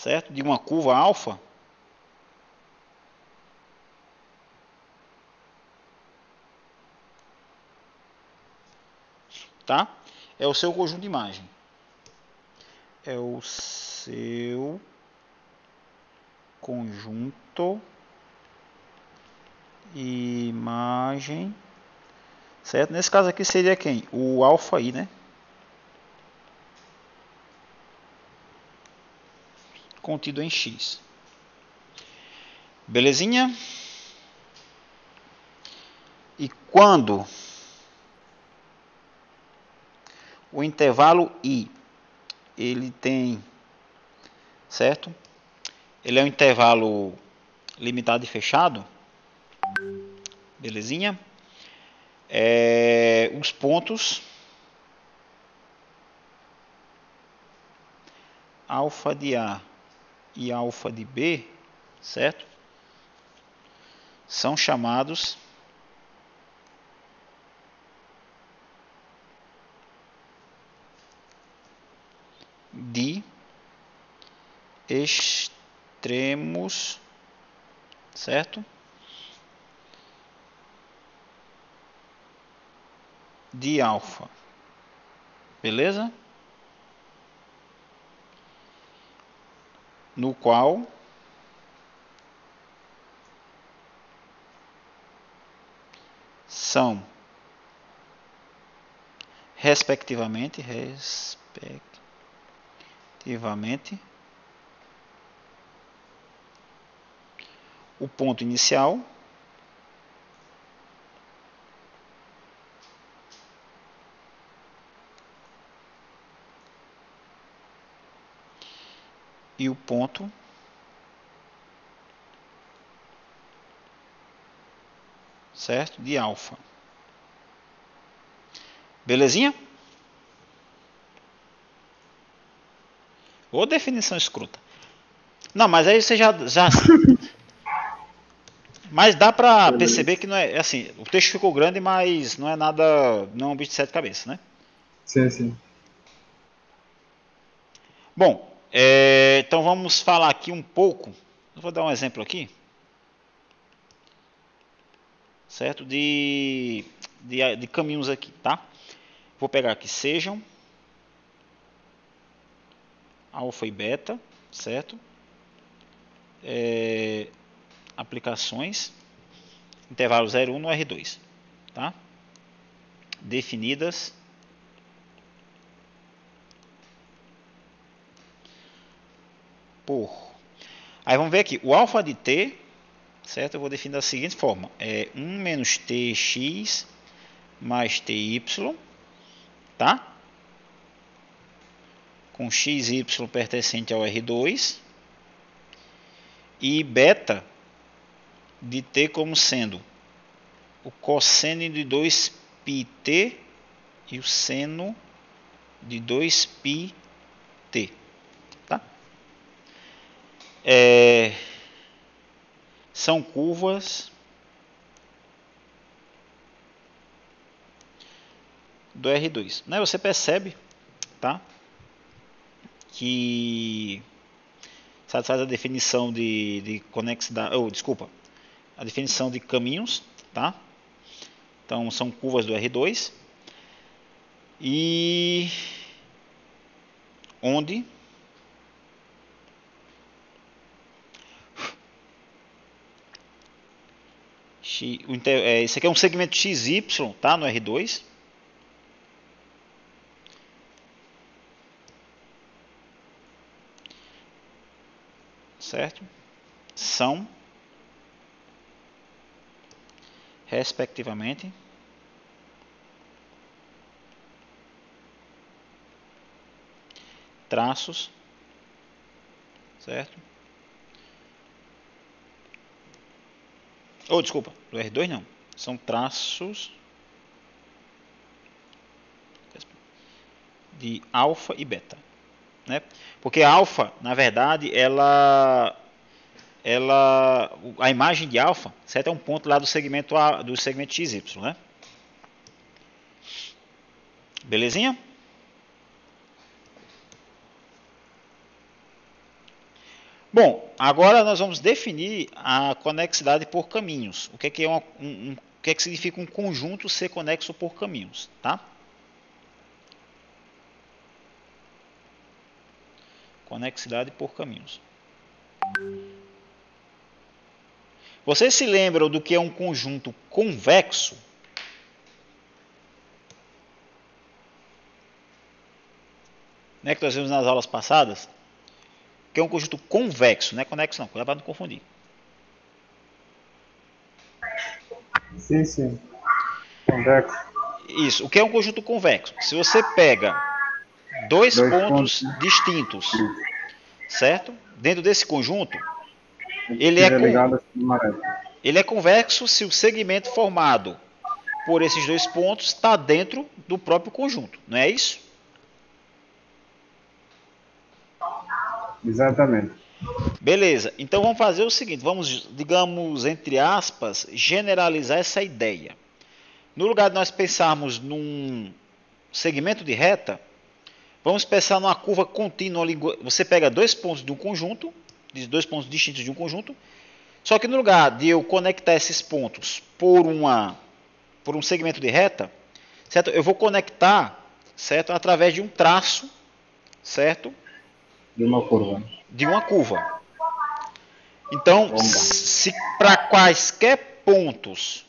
certo? De uma curva alfa, tá? É o seu conjunto de imagem. É o seu conjunto imagem, certo? Nesse caso aqui seria quem? O alfa aí, né? Contido em X. Belezinha? E quando o intervalo I, ele tem, certo? Ele é um intervalo limitado e fechado, belezinha? Os pontos alfa de A e alfa de B, certo? São chamados de extremos, certo? De alfa, beleza? No qual são respectivamente o ponto inicial e o ponto certo de alfa. Belezinha? Ou definição escrota. Não, mas aí você já mas dá pra perceber que não é assim, o texto ficou grande, mas não é nada, não é um bicho de sete cabeças, né? Sim, sim. Bom, então vamos falar aqui um pouco, eu vou dar um exemplo aqui, certo? De caminhos aqui, tá? Vou pegar aqui sejam alfa e beta, certo? Aplicações, intervalo 0,1 no R2, tá? Definidas por. Aí vamos ver aqui, o alfa de t, certo? Eu vou definir da seguinte forma: 1 menos tx mais ty, tá? Com xy pertencente ao R2 e beta de t como sendo o cosseno de 2πt e o seno de 2πt, tá? São curvas do R2, né? Você percebe, tá? Que satisfaz a definição de conexidade, desculpa, a definição de caminhos, tá? Então são curvas do R2 e onde esse aqui é um segmento XY, tá? No R2. Certo? São, respectivamente, traços, certo? Desculpa, do R2 não. São traços de alfa e beta, né? Porque a alfa, na verdade, a imagem de alfa, certo? É um ponto lá do segmento XY, né? Belezinha? Bom, agora nós vamos definir a conexidade por caminhos. O que é o que significa um conjunto ser conexo por caminhos, tá? Conexidade por caminhos. Vocês se lembram do que é um conjunto convexo? Né, que nós vimos nas aulas passadas? Que é um conjunto convexo, não é conexo não, cuidado para não confundir. Sim, sim. Convexo. Isso, o que é um conjunto convexo? Se você pega dois pontos distintos, certo? Dentro desse conjunto, ele é convexo se o segmento formado por esses dois pontos está dentro do próprio conjunto, não é isso? Exatamente. Beleza, então vamos fazer o seguinte, vamos, digamos, entre aspas, generalizar essa ideia. No lugar de nós pensarmos num segmento de reta, vamos pensar numa curva contínua. Você pega dois pontos de um conjunto, dois pontos distintos de um conjunto, só que no lugar de eu conectar esses pontos por um segmento de reta, certo? Eu vou conectar, certo, através de um traço, certo? De uma curva. De uma curva. Então, se para quaisquer pontos,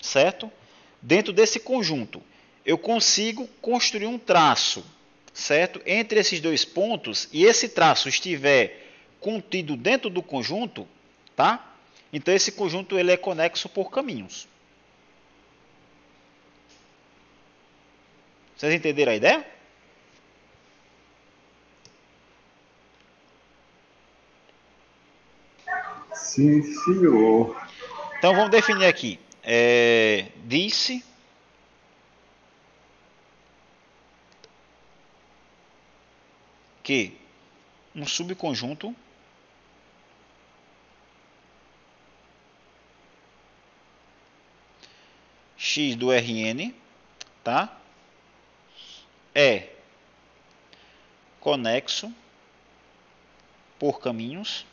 certo? Dentro desse conjunto, eu consigo construir um traço, certo? Entre esses dois pontos, e esse traço estiver contido dentro do conjunto, tá? Então esse conjunto ele é conexo por caminhos. Vocês entenderam a ideia? Sim, senhor. Então vamos definir aqui. Disse que um subconjunto X do Rn, tá? É conexo por caminhos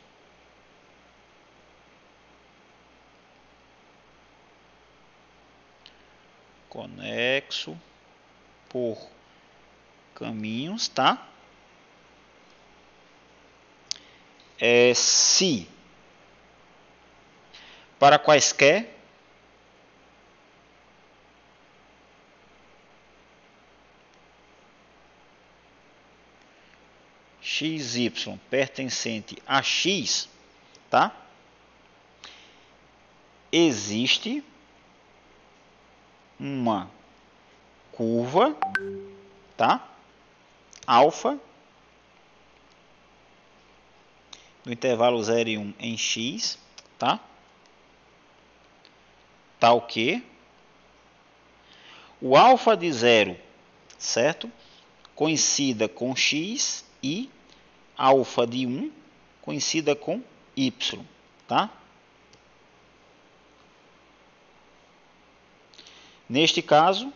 tá? Se para quaisquer xy pertencente a x, tá? Existe uma curva, tá? Alfa do intervalo 0 e 1 em x, tá? Tal que o alfa de 0, certo? Coincida com x e alfa de 1 coincida com y, tá? Neste caso,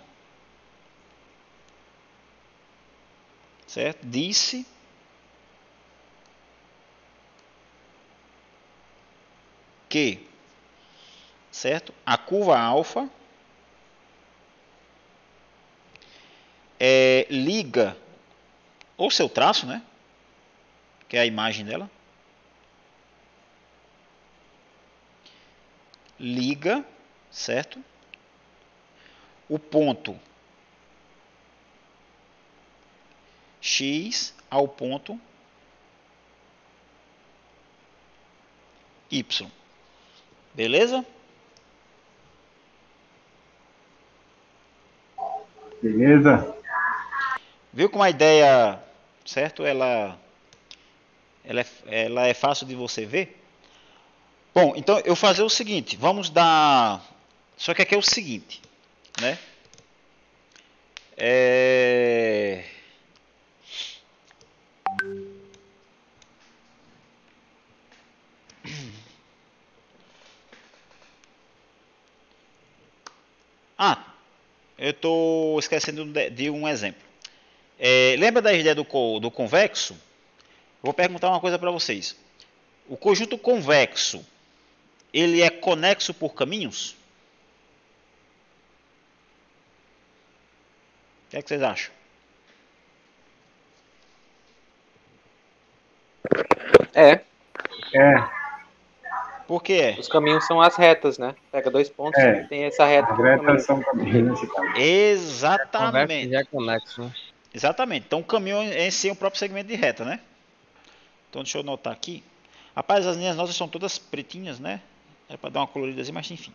certo? Disse que, certo? A curva alfa liga ou seu traço, né? Que é a imagem dela. Liga, certo? O ponto X ao ponto Y. Beleza? Beleza? Viu como a ideia, certo? Ela é fácil de você ver? Bom, então eu vou fazer o seguinte, vamos dar... Só que aqui é o seguinte, né? Eu estou esquecendo de um exemplo. Lembra da ideia do convexo? Eu vou perguntar uma coisa para vocês. O conjunto convexo, ele é conexo por caminhos? O que é que vocês acham? É, É, Por que é? os caminhos são as retas, né? Pega 2 pontos É. e tem essa reta as como caminho. retas são caminhos nesse caso. Conversa Exatamente. já é conexo, né? Exatamente. Então o caminho em si é um próprio segmento de reta, né? Então deixa eu anotar aqui. Rapaz, as linhas nossas são todas pretinhas, né? É para dar uma coloridazinha, mas enfim.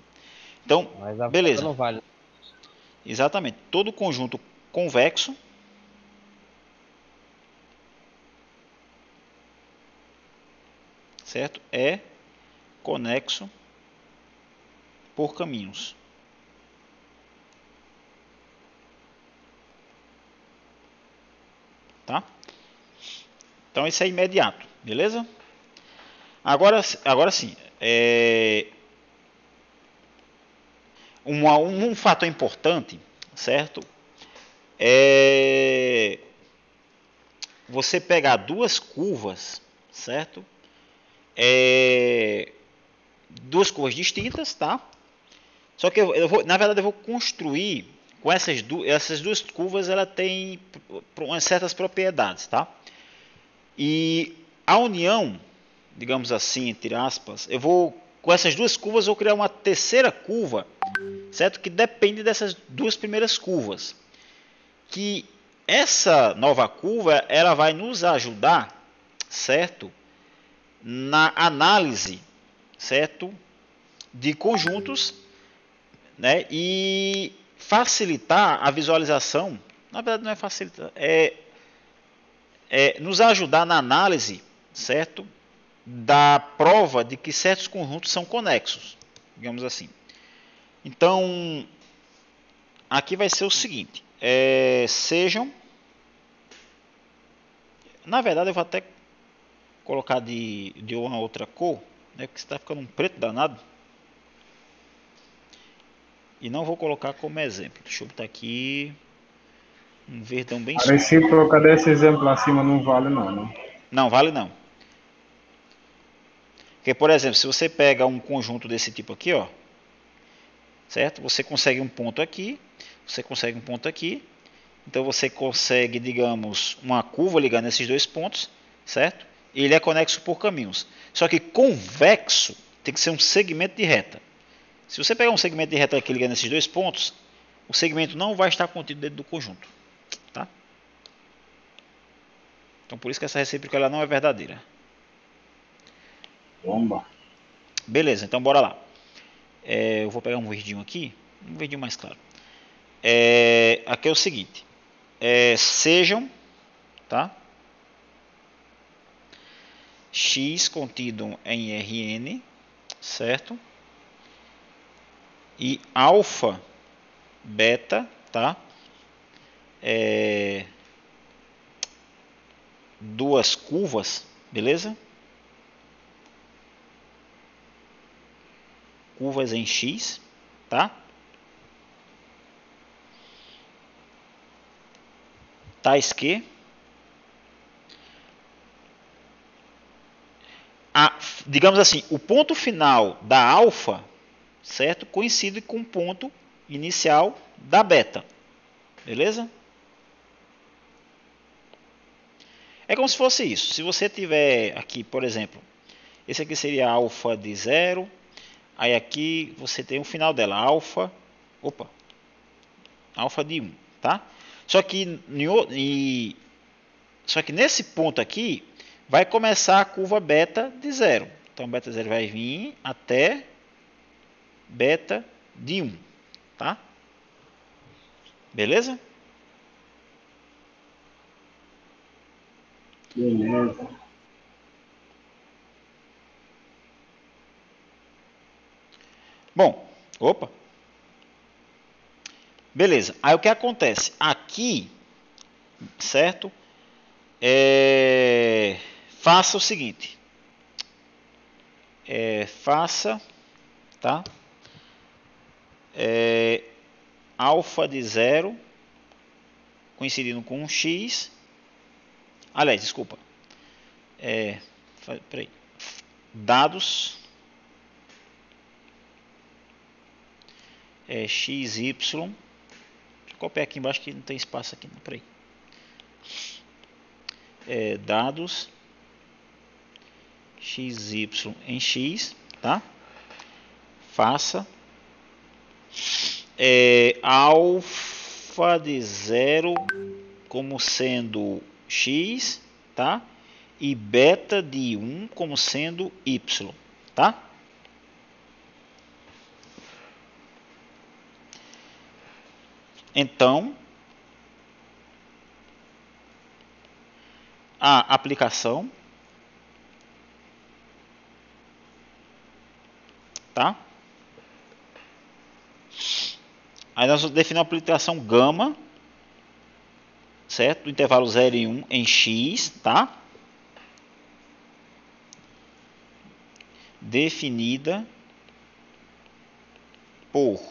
Então, Mas a beleza. não vale. Exatamente. Todo conjunto convexo certo? É conexo por caminhos. Tá? Então isso é imediato, beleza? Agora sim, um fator importante, certo? É você pegar duas curvas, certo? Duas curvas distintas, tá? Só que na verdade eu vou construir com essas duas curvas, ela tem certas propriedades, tá? E a união, digamos assim, entre aspas, eu vou com essas duas curvas eu vou criar uma terceira curva, certo? Que depende dessas duas primeiras curvas. Que essa nova curva, ela vai nos ajudar, certo? Na análise, certo? De conjuntos, né? E facilitar a visualização. Na verdade não é facilitar, nos ajudar na análise, certo? Da prova de que certos conjuntos são conexos, digamos assim. Então, aqui vai ser o seguinte: sejam. Na verdade, eu vou até colocar de uma outra cor, né? Porque está ficando um preto danado. E não vou colocar como exemplo. Deixa eu botar aqui um verdão bem A escuro. recíproca desse exemplo acima não vale não, né? Não, vale não. Porque, por exemplo, se você pega um conjunto desse tipo aqui, ó, certo? Você consegue um ponto aqui, você consegue um ponto aqui. Então você consegue, digamos, uma curva ligando esses dois pontos, certo? E ele é conexo por caminhos. Só que convexo tem que ser um segmento de reta. Se você pegar um segmento de reta aqui ligando esses dois pontos, o segmento não vai estar contido dentro do conjunto, tá? Então por isso que essa recíproca ela não é verdadeira. Bomba. Beleza, então bora lá. Eu vou pegar um verdinho aqui, um verdinho mais claro. Aqui é o seguinte: sejam, tá? X contido em Rn, certo? E alfa, beta, tá? Duas curvas, beleza? Curvas em X, tá? Tais que digamos assim, o ponto final da alfa, certo? Coincide com o ponto inicial da beta, beleza? É como se fosse isso. Se você tiver aqui, por exemplo, esse aqui seria alfa de 0, aí aqui você tem o final dela, alfa de 1, tá? Só que nesse ponto aqui vai começar a curva beta de 0. Então beta 0 vai vir até beta de 1, tá? Beleza? Beleza. Bom, beleza. Aí o que acontece? Aqui, certo? Faça o seguinte. Faça, tá? Alfa de 0 coincidindo com um x. Aliás, desculpa. Peraí. dados XY. Deixa eu copiar aqui embaixo que não tem espaço aqui, não, peraí. Dados XY em X, tá? Faça alfa de 0 como sendo X, tá? E beta de 1 como sendo Y, tá? Então, a aplicação, tá? Aí nós definimos a aplicação gama, certo? Do intervalo 0 e 1 em X, tá? Definida por.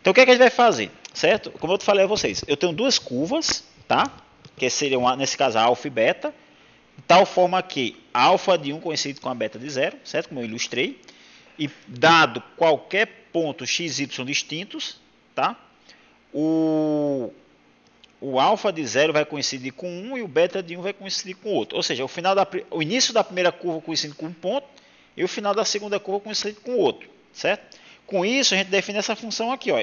Então o que é que a gente vai fazer, certo? Como eu falei a vocês, eu tenho duas curvas, tá? Que seriam, nesse caso, a alfa e beta, de tal forma que a alfa de 1 coincide com a beta de 0, certo? Como eu ilustrei. E dado qualquer ponto x, y distintos, tá? O alfa de 0 vai coincidir com 1 e o beta de 1 vai coincidir com o outro. Ou seja, o início da primeira curva coincide com um ponto e o final da segunda curva coincide com o outro, certo? Com isso, a gente define essa função aqui, ó,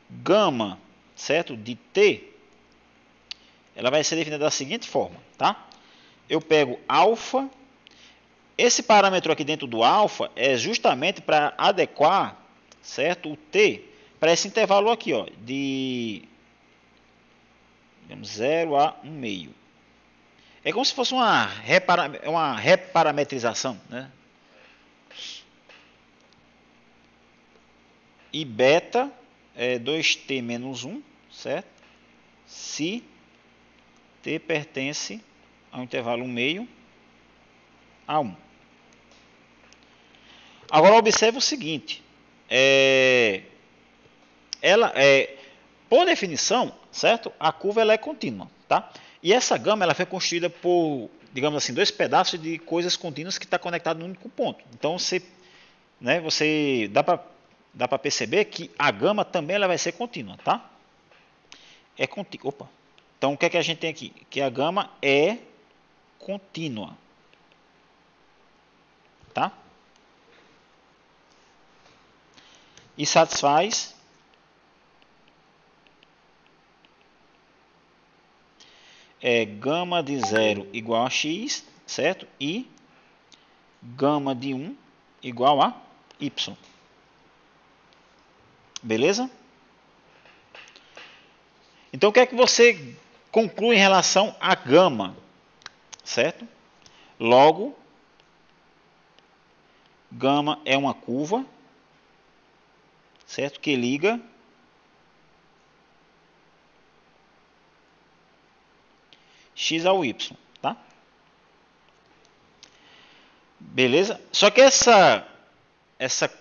gama, certo? De t, ela vai ser definida da seguinte forma, tá? Eu pego alfa, esse parâmetro aqui dentro do alfa é justamente para adequar, certo? O t para esse intervalo aqui, ó, de 0 a 1,5. É como se fosse uma reparametrização, né? E beta é 2t menos 1, certo? Se t pertence ao intervalo 1,5 a 1. Agora observe o seguinte, por definição, certo? A curva ela é contínua, tá? E essa gama ela foi construída por, digamos assim, dois pedaços de coisas contínuas que está conectado num único ponto. Então você dá para perceber que a gama também ela vai ser contínua, tá? Opa. Então o que é que a gente tem aqui? Que a gama é contínua, tá? E satisfaz gama de 0 igual a x, certo? E gama de 1 igual a y. Beleza? Então o que é que você conclui em relação à gama, certo? Logo, gama é uma curva, certo? Que liga x ao y, tá? Beleza? Só que essa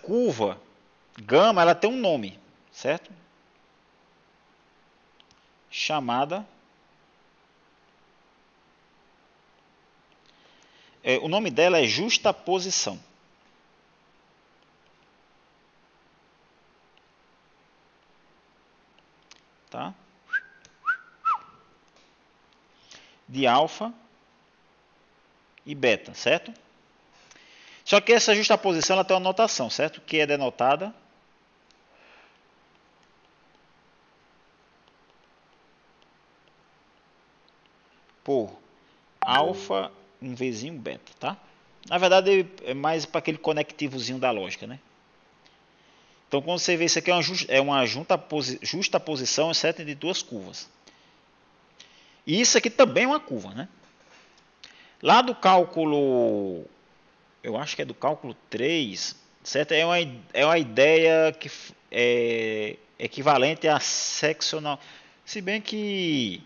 curva gama, ela tem um nome, certo? Chamada, o nome dela é justaposição. Tá? De alfa e beta, certo? Só que essa justaposição ela tem uma notação, certo? Que é denotada por alfa um vezinho beta, tá? Na verdade é mais para aquele conectivozinho da lógica, né? Então quando você vê isso aqui é uma justaposição, certo? De duas curvas. E isso aqui também é uma curva, né? Lá do cálculo, eu acho que é do cálculo 3, certo? É uma ideia que é equivalente a seccional. Se bem que...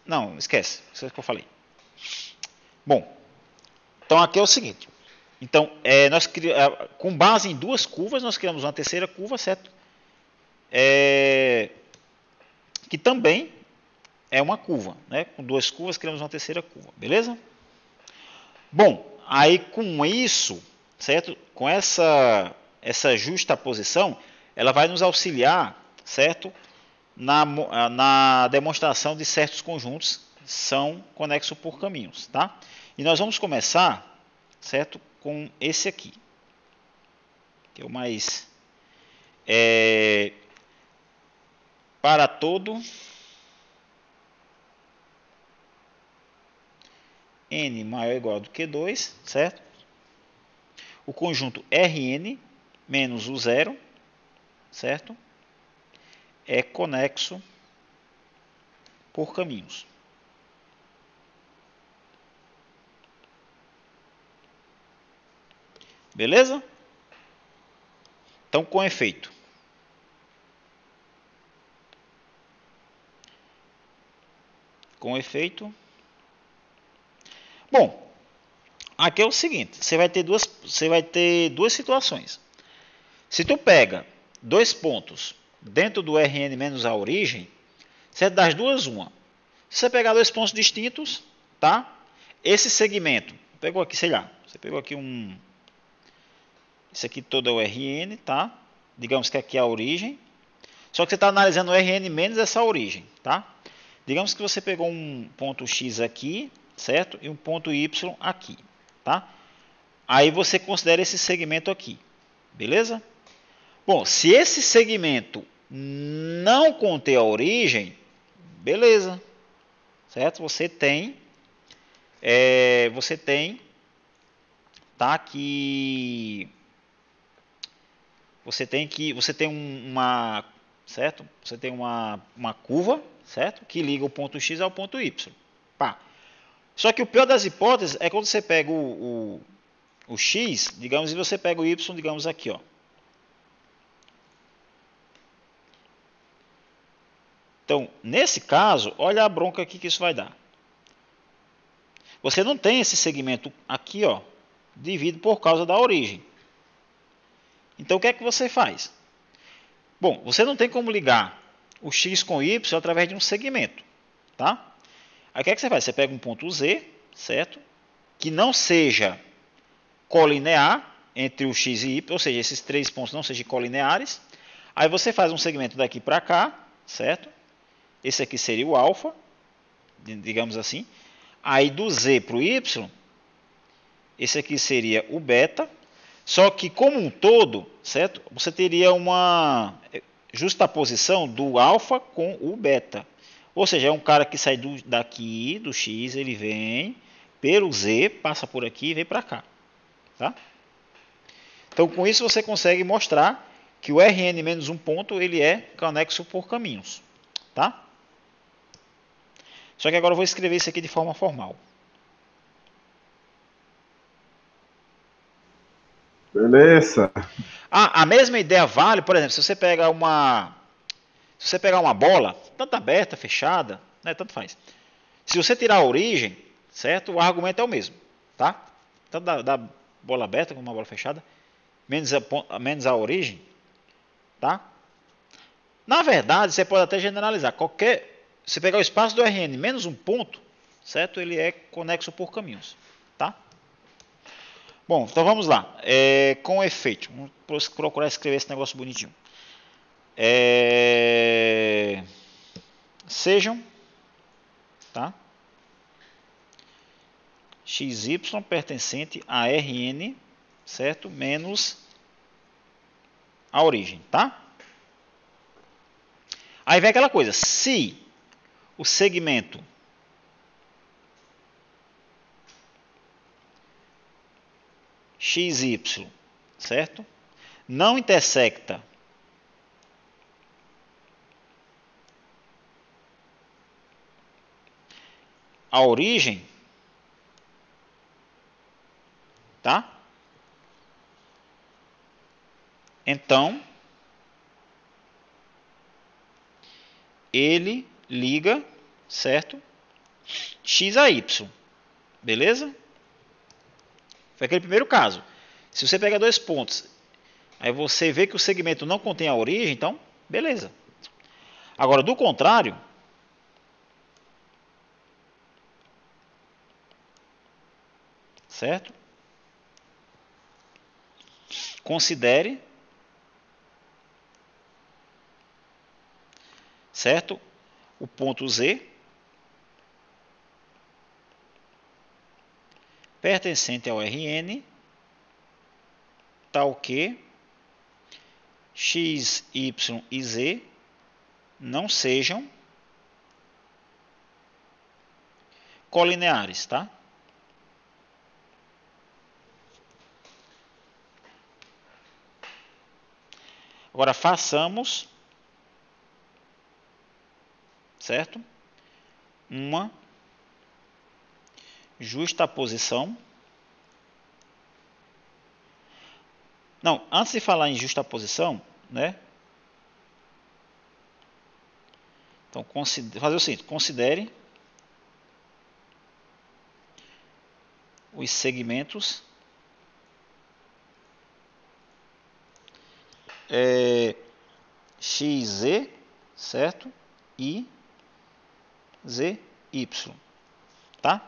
Não, esquece. Isso é o que eu falei. Bom, então aqui é o seguinte. Então, com base em duas curvas, nós criamos uma terceira curva, certo? Que também é uma curva, né? Com duas curvas criamos uma terceira curva, beleza? Bom, aí com isso, certo? Com essa justaposição, ela vai nos auxiliar, certo? Na demonstração de certos conjuntos que são conexos por caminhos, tá? E nós vamos começar, certo? Com esse aqui, que é o mais para todo n maior ou igual do que 2, certo? O conjunto Rn menos o zero, certo? É conexo por caminhos. Beleza? Então, com efeito. Com efeito. Bom, aqui é o seguinte, você vai ter duas situações. Se tu pega dois pontos dentro do Rn menos a origem, você das duas uma. Se você pegar dois pontos distintos, tá? Esse segmento, pegou aqui, sei lá, você pegou aqui esse aqui todo é o Rn, tá? Digamos que aqui é a origem. Só que você está analisando o Rn menos essa origem, tá? Digamos que você pegou um ponto X aqui, certo? E um ponto Y aqui, tá? Aí você considera esse segmento aqui, beleza? Bom, se esse segmento não conter a origem, beleza, certo? Você tem, tá? Que você tem uma, certo? Você tem uma curva, certo? Que liga o ponto X ao ponto Y. Pá. Só que o pior das hipóteses é quando você pega o X, digamos, e você pega o Y, digamos, aqui, ó. Então, nesse caso, olha a bronca aqui que isso vai dar. Você não tem esse segmento aqui, ó, dividido por causa da origem. Então, o que é que você faz? Bom, você não tem como ligar o X com o Y através de um segmento, tá? Aí o que é que você faz? Você pega um ponto Z, certo? Que não seja colinear entre o X e Y, ou seja, esses três pontos não sejam colineares. Aí você faz um segmento daqui para cá, certo? Esse aqui seria o alfa, digamos assim. Aí do Z para o Y, esse aqui seria o beta. Só que como um todo, certo? Você teria uma justaposição do alfa com o beta. Ou seja, é um cara que sai daqui, do X, ele vem pelo Z, passa por aqui e vem para cá. Tá? Então, com isso você consegue mostrar que o Rn menos um ponto ele é conexo por caminhos. Tá? Só que agora eu vou escrever isso aqui de forma formal. Beleza. A mesma ideia vale, por exemplo, se você pegar uma bola, tanto aberta, fechada, né, tanto faz. Se você tirar a origem, certo? O argumento é o mesmo, tá? Tanto da bola aberta como uma bola fechada, menos a origem, tá? Na verdade, você pode até generalizar. Se pegar o espaço do Rn menos um ponto, certo? Ele é conexo por caminhos, tá? Bom, então vamos lá. Com efeito. Vamos procurar escrever esse negócio bonitinho. Sejam, tá? XY pertencente a Rn, certo? Menos a origem, tá? Aí vem aquela coisa. Se o segmento XY, certo? Não intersecta a origem, tá? Então, ele liga, certo? X a Y, beleza? Foi aquele primeiro caso. Se você pega dois pontos, aí você vê que o segmento não contém a origem, então, beleza. Agora, do contrário, certo? Considere, certo? O ponto Z pertencente ao Rn, tal que x, y e z não sejam colineares, tá? Agora façamos, certo? Uma justaposição. Não, antes de falar em justaposição, né? Então, fazer o seguinte, considere os segmentos XZ, certo? E ZY, tá?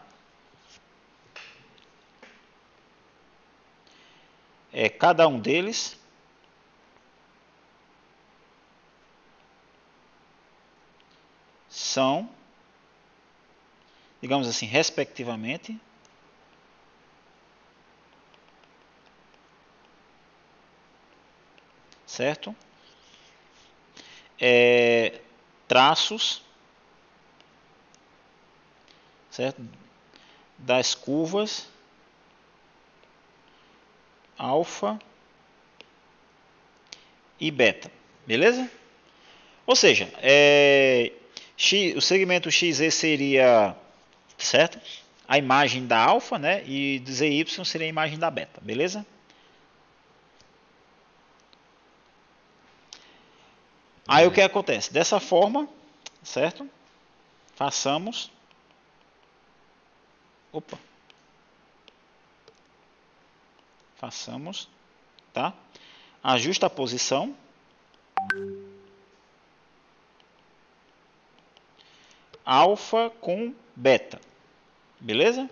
Cada um deles são, digamos assim, respectivamente, certo? Traços, certo? Das curvas alfa e beta, beleza? Ou seja, o segmento XZ seria, certo? A imagem da alfa, né? E ZY seria a imagem da beta, beleza? Aí o que acontece? Dessa forma, certo? Façamos. Façamos, tá? A justaposição alfa com beta, beleza?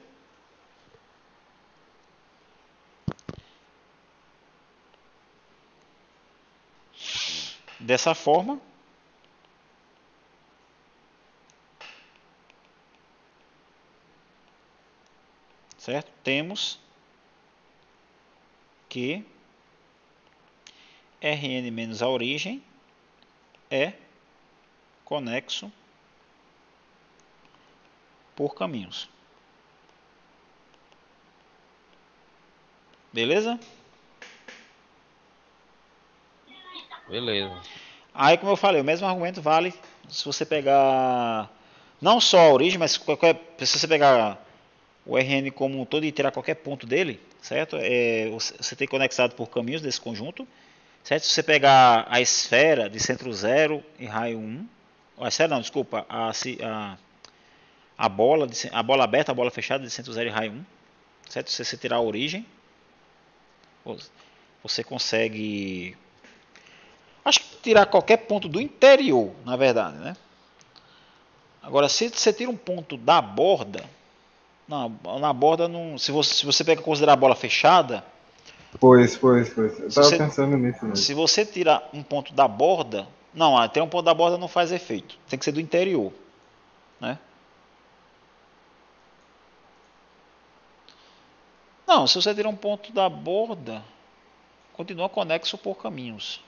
Dessa forma, certo? Temos que Rn menos a origem é conexo por caminhos. Beleza? Beleza. Aí, como eu falei, o mesmo argumento vale se você pegar não só a origem, mas se você pegar o Rn como um todo e tirar qualquer ponto dele, certo? Você tem conectado por caminhos desse conjunto, certo? Se você pegar a esfera de centro 0 e raio 1, a esfera não, desculpa, a bola aberta, a bola fechada de centro 0 e raio 1, certo? Se você tirar a origem, você consegue, acho que tirar qualquer ponto do interior, na verdade, né? Agora, se você tira um ponto da borda, na borda não, se você pega considerar a bola fechada, Pois. Eu tava pensando nisso mesmo. se você tirar um ponto da borda, não, até um ponto da borda não faz efeito, tem que ser do interior, né? Não, se você tirar um ponto da borda, continua conexo por caminhos.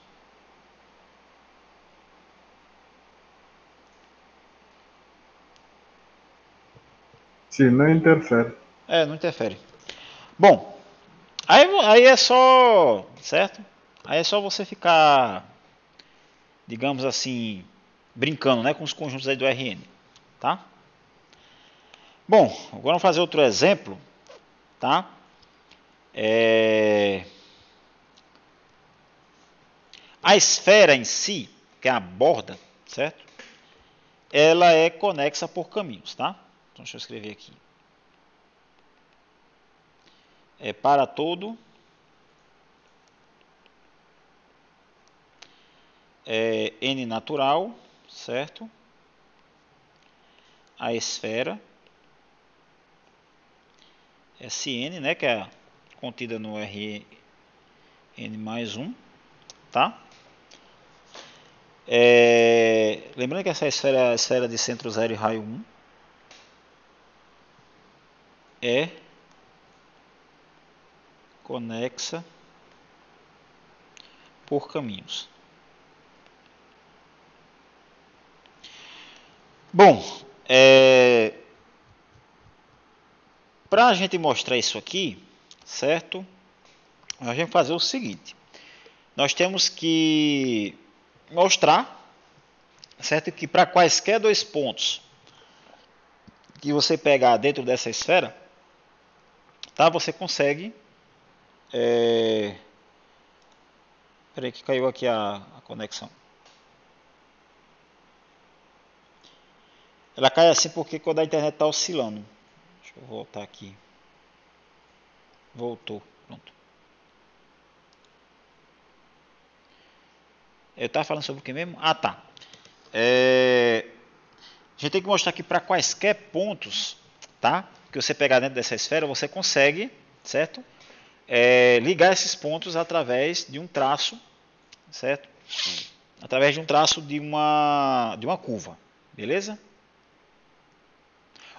Sim, não interfere. Não interfere. Bom, aí é só, certo? Aí é só você ficar, digamos assim, brincando, né, com os conjuntos aí do Rn, tá? Bom, agora vamos fazer outro exemplo, tá? A esfera em si, que é a borda, certo? Ela é conexa por caminhos, tá? Então deixa eu escrever aqui. Para todo n natural, certo? A esfera Sn, né, que é contida no Rn mais 1, tá? Lembrando que essa esfera é a esfera de centro 0 e raio 1, é conexa por caminhos. Bom, para a gente mostrar isso aqui, certo? Nós vamos fazer o seguinte. Nós temos que mostrar, certo, que para quaisquer dois pontos que você pegar dentro dessa esfera, tá? Você consegue... Peraí que caiu aqui a conexão. Ela cai assim porque quando a internet está oscilando. Deixa eu voltar aqui. Voltou. Pronto. Eu estava falando sobre o que mesmo? Ah, tá. A gente tem que mostrar que para quaisquer pontos, tá? Que você pegar dentro dessa esfera, você consegue, certo? Ligar esses pontos através de um traço, certo? Através de um traço de uma curva, beleza?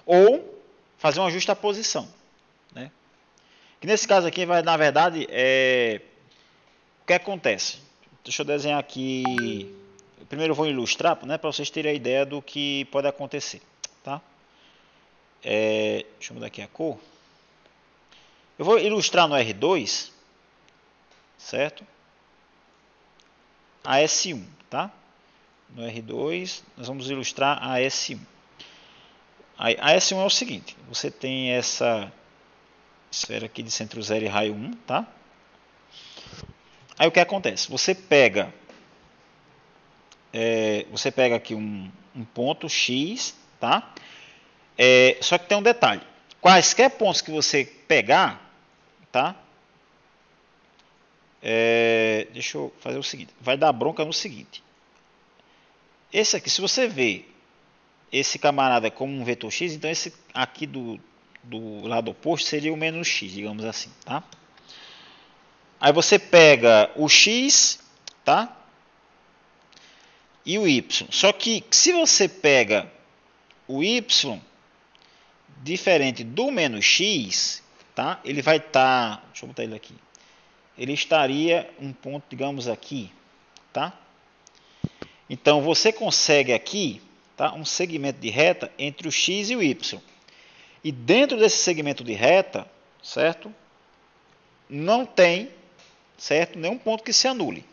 Ou fazer uma justaposição, né? Que nesse caso aqui vai, na verdade, o que acontece? Deixa eu desenhar aqui. Primeiro eu vou ilustrar, né, para vocês terem a ideia do que pode acontecer, tá? Deixa eu mudar aqui a cor. Eu vou ilustrar no R2, certo? A S1, tá? No R2 nós vamos ilustrar a S1. A S1 é o seguinte, você tem essa esfera aqui de centro 0 e raio 1, tá? Aí o que acontece? Você pega aqui um ponto X, tá? Só que tem um detalhe. Quaisquer pontos que você pegar, tá? Deixa eu fazer o seguinte. Vai dar bronca no seguinte. Esse aqui, se você vê esse camarada como um vetor X, então esse aqui do lado oposto seria o menos X, digamos assim, tá? Aí você pega o X, tá? E o Y. Só que se você pega o Y diferente do menos X, tá? Ele vai estar, deixa eu botar ele aqui. Ele estaria um ponto, digamos aqui, tá? Então você consegue aqui, tá, um segmento de reta entre o X e o Y. E dentro desse segmento de reta, certo? Não tem, certo, nenhum ponto que se anule.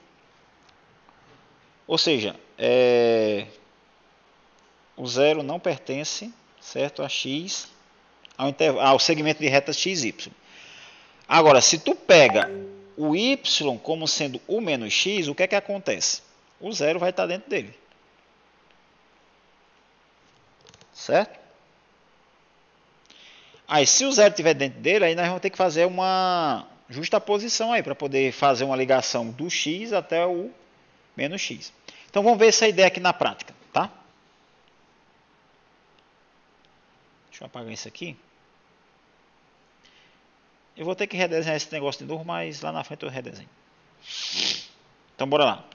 Ou seja, o zero não pertence, certo, a X, ao segmento de reta XY. Agora, se tu pega o Y como sendo o menos X, o que é que acontece? O zero vai estar dentro dele. Certo? Aí, se o zero estiver dentro dele, aí nós vamos ter que fazer uma justaposição aí, para poder fazer uma ligação do X até o menos X. Então, vamos ver essa ideia aqui na prática, tá? Deixa eu apagar isso aqui. Eu vou ter que redesenhar esse negócio de novo, mas lá na frente eu redesenho. Então, bora lá.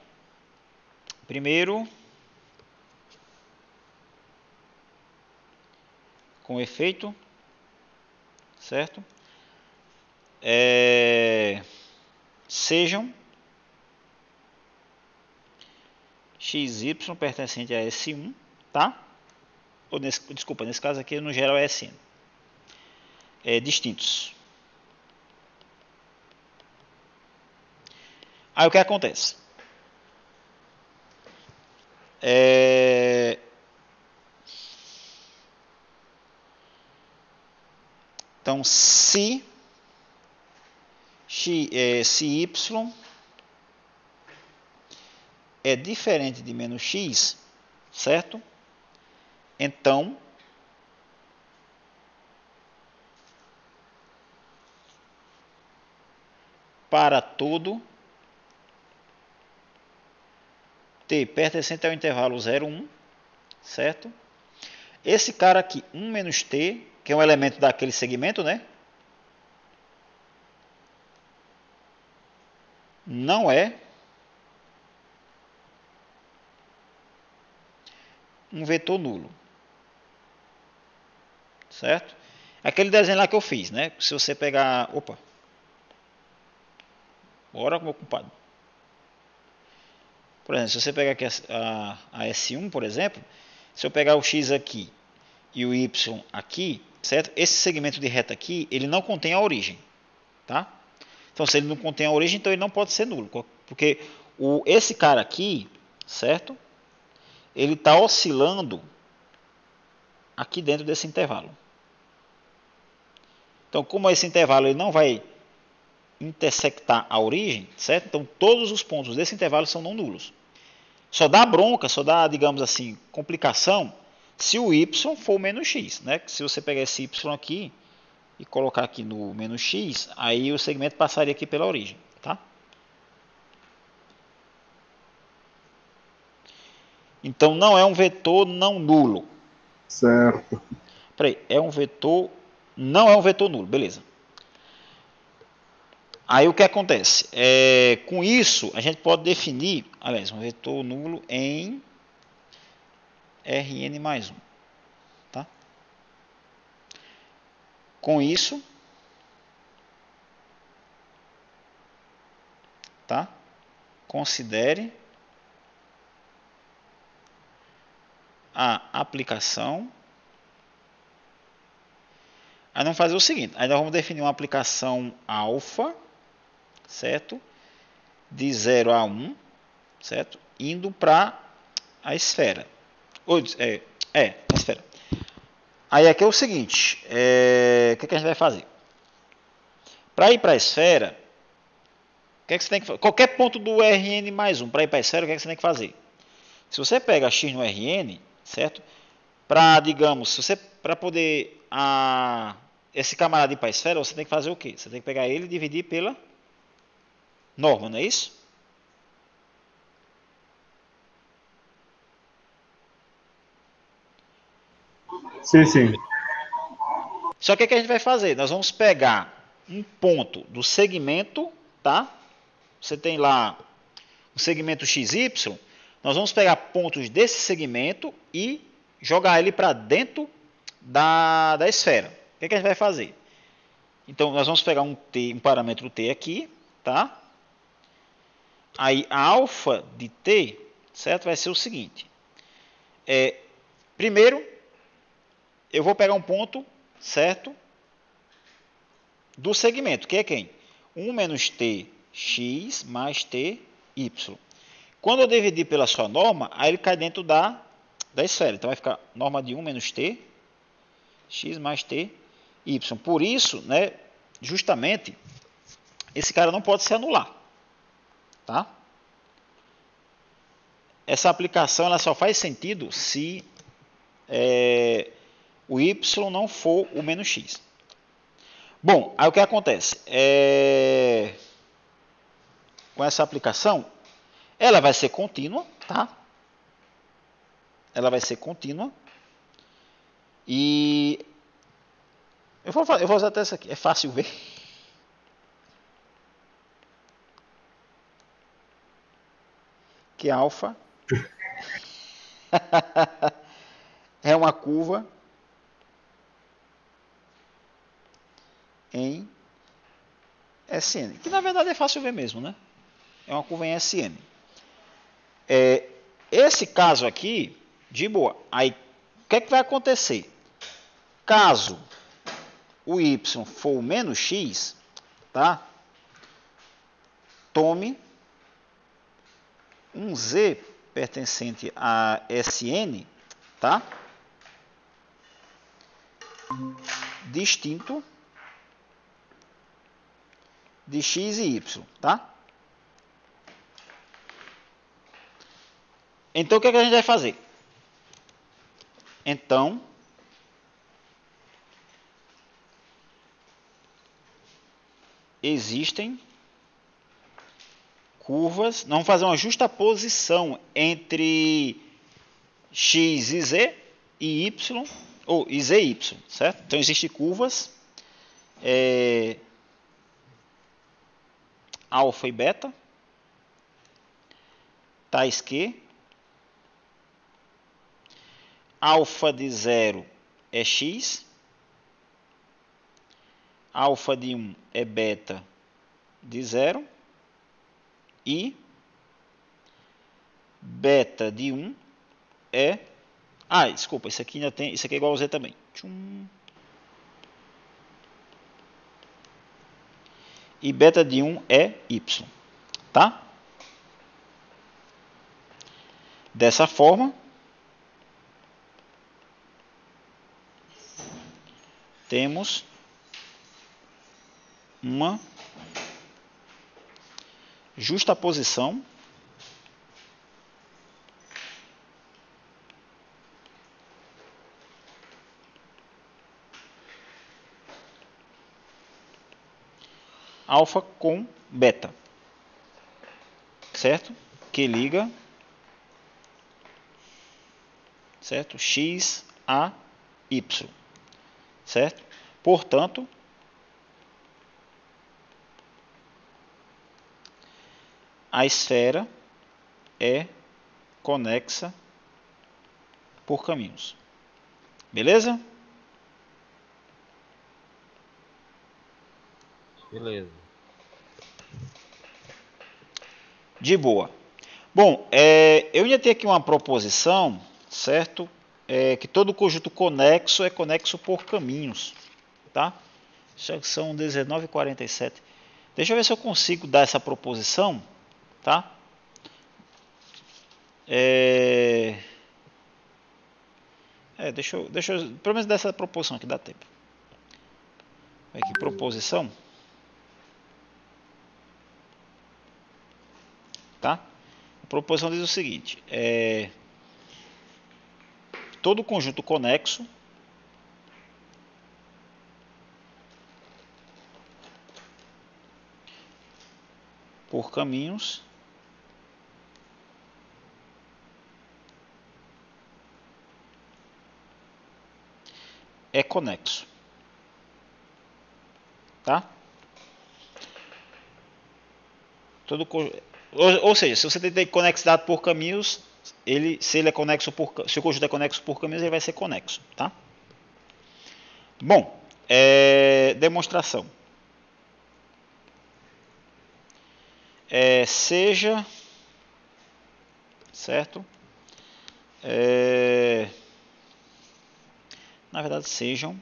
Primeiro, com efeito, certo? Sejam XY pertencente a S1, tá? Ou desculpa, nesse caso aqui no geral é SN. Distintos. Aí o que acontece? Então, se Y é diferente de menos X, certo? Então, para todo T pertencente ao intervalo 0, 1, certo? Esse cara aqui, 1 menos T, que é um elemento daquele segmento, né? não é um vetor nulo. Certo? Aquele desenho lá que eu fiz, né? Se você pegar... Opa! Bora, meu compadre. Por exemplo, se você pegar aqui a S1, por exemplo, se eu pegar o X aqui e o Y aqui, certo? Esse segmento de reta aqui, ele não contém a origem, tá? Então, se ele não contém a origem, então ele não pode ser nulo, porque esse cara aqui, certo? Ele está oscilando aqui dentro desse intervalo. Então, como esse intervalo ele não vai intersectar a origem, certo? Então, todos os pontos desse intervalo são não nulos. Só dá bronca, só dá, digamos assim, complicação se o y for o menos x, né? Se você pegar esse y aqui e colocar aqui no menos x, aí o segmento passaria aqui pela origem, tá? Então não é um vetor não nulo. Certo. Peraí, não é um vetor nulo, beleza. Aí o que acontece? Com isso, a gente pode definir, aliás, um vetor nulo em Rn mais 1. Tá? Com isso, tá? Considere a aplicação. Aí nós vamos fazer o seguinte, aí nós vamos definir uma aplicação alfa, certo? De 0 a 1, certo? Indo para a esfera. A esfera. Aí aqui é o seguinte, o que a gente vai fazer? Para ir para a esfera, o que é que você tem que fazer? Qualquer ponto do Rn mais 1 para ir para a esfera, o que é que você tem que fazer? Se você pega x no Rn, certo? Digamos, para poder esse camarada ir para a esfera, você tem que fazer o quê? Você tem que pegar ele e dividir pela norma, não é isso? Sim, sim. Só que o que a gente vai fazer? Nós vamos pegar um ponto do segmento, tá? Você tem lá o segmento XY, nós vamos pegar pontos desse segmento e jogar ele para dentro da esfera. O que a gente vai fazer? Então, nós vamos pegar um parâmetro t aqui, tá? Aí, a alfa de t, certo? Vai ser o seguinte. Primeiro, eu vou pegar um ponto, certo? Do segmento, que é quem? 1 menos tx mais ty. Quando eu dividir pela sua norma, aí ele cai dentro da esfera. Então, vai ficar norma de 1 menos t, x mais ty. Por isso, né, justamente, esse cara não pode se anular. Tá? Essa aplicação ela só faz sentido se o y não for o menos x. Bom, aí o que acontece? Com essa aplicação, ela vai ser contínua, tá? Ela vai ser contínua. E eu vou usar até essa aqui, é fácil ver. Que alfa é uma curva em Sn, que na verdade é fácil ver mesmo, né? É uma curva em Sn. Esse caso aqui, de boa, aí o que é que vai acontecer? Caso o y for o menos x, tá? Tome um z pertencente a Sn, tá? Distinto de x e y, tá? Então, o que a gente vai fazer? Então, existem curvas, nós vamos fazer uma justaposição entre x e z e y, ou z e y, certo? Então, existem curvas alfa e beta, tais que alfa de 0 é x, alfa de 1 é beta de 0 e beta de 1 é... Ah, desculpa, isso aqui ainda tem, isso aqui é igual a Z também. E beta de 1 é y, tá? Dessa forma, temos uma justaposição alfa com beta, certo? Que liga, certo? X a y, certo? Portanto, a esfera é conexa por caminhos. Beleza? Beleza. De boa. Bom, eu ainda tenho aqui uma proposição, certo? Que todo conjunto conexo é conexo por caminhos, tá? São 19h47. Deixa eu ver se eu consigo dar essa proposição, tá? Deixa eu pelo menos dar essa proposição aqui, dá tempo. Aqui, proposição. Tá? A proposição diz o seguinte: todo conjunto conexo por caminhos é conexo. Tá? Ou seja, se você tem conexidade por caminhos, se o conjunto é conexo por caminhos, ele vai ser conexo, tá? Bom, demonstração. Seja, certo? Na verdade, sejam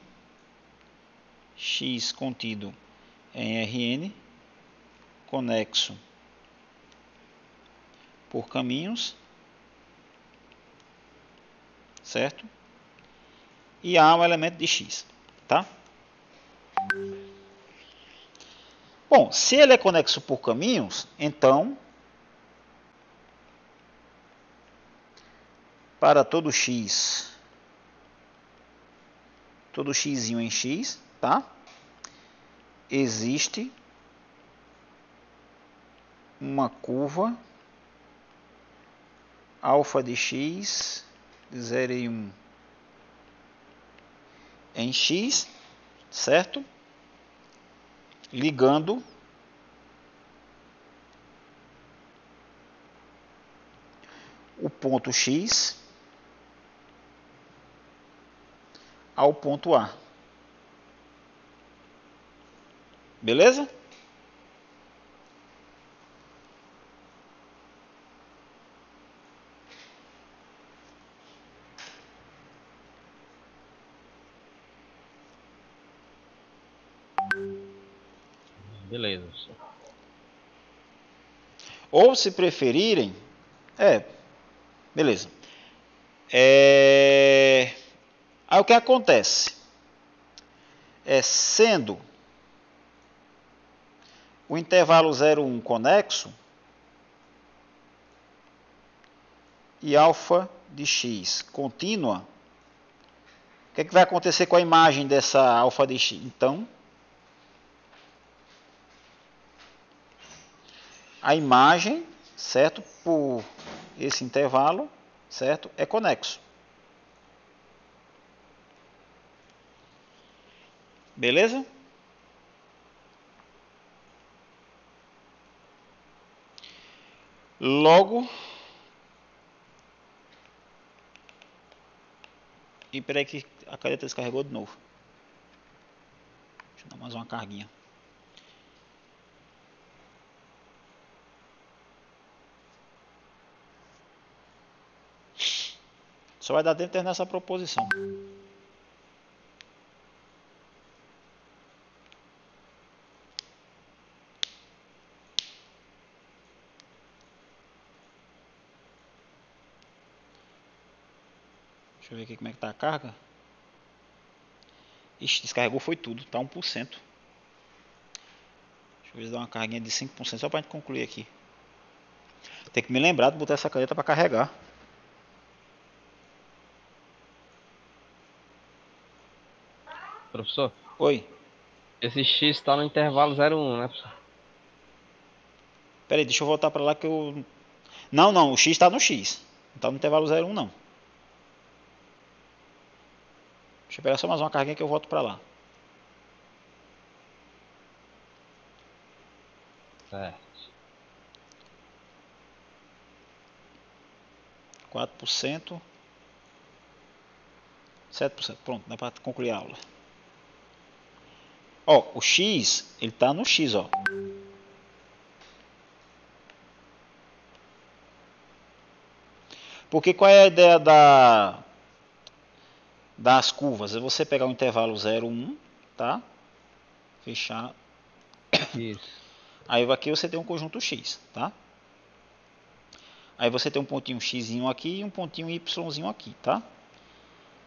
x contido em Rn conexo por caminhos, certo? E A é um elemento de x, tá? Bom, se ele é conexo por caminhos, então para todo x em x, tá? Existe uma curva alfa de x de 0 e 1 em x, certo? Ligando o ponto x ao ponto A. Beleza? Beleza. Ou se preferirem, beleza. Aí o que acontece? Sendo o intervalo 0,1 conexo e alfa de x contínua, o que vai acontecer com a imagem dessa alfa de x? Então, a imagem, certo, por esse intervalo, certo, é conexo. Beleza? Logo, E peraí que a caneta descarregou de novo. Deixa eu dar mais uma carguinha. Só vai dar tempo de terminar essa proposição. Deixa eu ver aqui como é que tá a carga. Ixi, descarregou foi tudo, tá 1%. Deixa eu ver se dá uma carguinha de 5% só pra gente concluir aqui. Tem que me lembrar de botar essa caneta para carregar. Professor, Oi. esse X está no intervalo 0,1, né, professor? Pera aí, deixa eu voltar para lá que eu... Não, o X está no X. Não está no intervalo 0,1 não. Deixa eu pegar só mais uma carguinha que eu volto para lá. Certo. 4%. 7%. Pronto, dá para concluir a aula. Ó, o X, ele está no X, ó. Porque qual é a ideia das curvas? É você pegar o intervalo 0, 1, tá? Fechar. Isso. Aí aqui você tem um conjunto X, tá? Aí você tem um pontinho X aqui e um pontinho Y aqui, tá?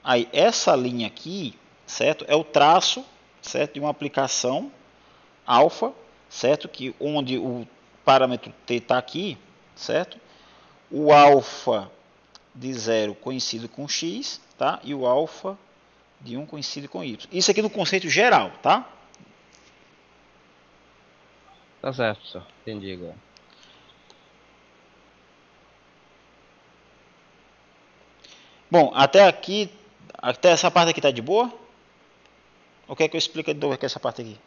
Aí essa linha aqui, certo? É o traço, certo? De uma aplicação alfa, certo? Que onde o parâmetro t está aqui, certo? O alfa de 0 coincide com x, tá? E o alfa de 1 coincide com y. Isso aqui no conceito geral, tá? Tá certo, professor. Entendi agora. Bom, até aqui, até essa parte aqui tá de boa? Ou quer que eu explique de novo aqui essa parte aqui?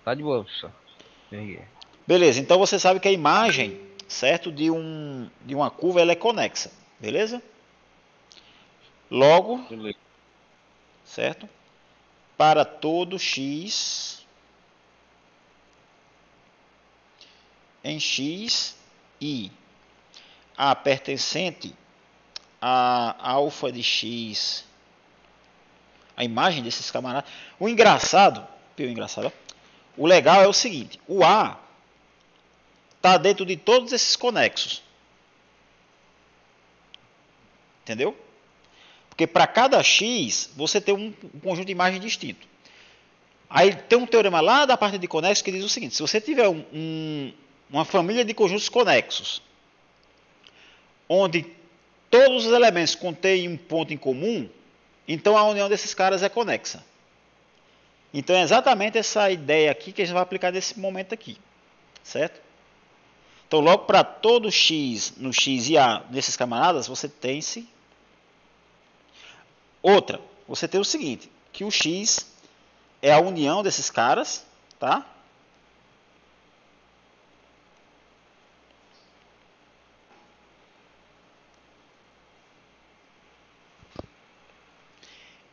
Tá de boa, professor. Peguei. Beleza, então você sabe que a imagem, certo, de uma curva ela é conexa, beleza? Logo, certo? Para todo x em x e a pertencente a alfa de x, a imagem desses camaradas. O engraçado, o legal é o seguinte, o A está dentro de todos esses conexos. Entendeu? Porque para cada x, você tem um conjunto de imagens distinto. Aí tem um teorema lá da parte de conexos que diz o seguinte, se você tiver uma família de conjuntos conexos, onde todos os elementos contêm um ponto em comum, então a união desses caras é conexa. Então é exatamente essa ideia aqui que a gente vai aplicar nesse momento aqui, certo? Então logo para todo x no x e a nesses camaradas, você tem-se outra. Você tem o seguinte, que o x é a união desses caras, tá?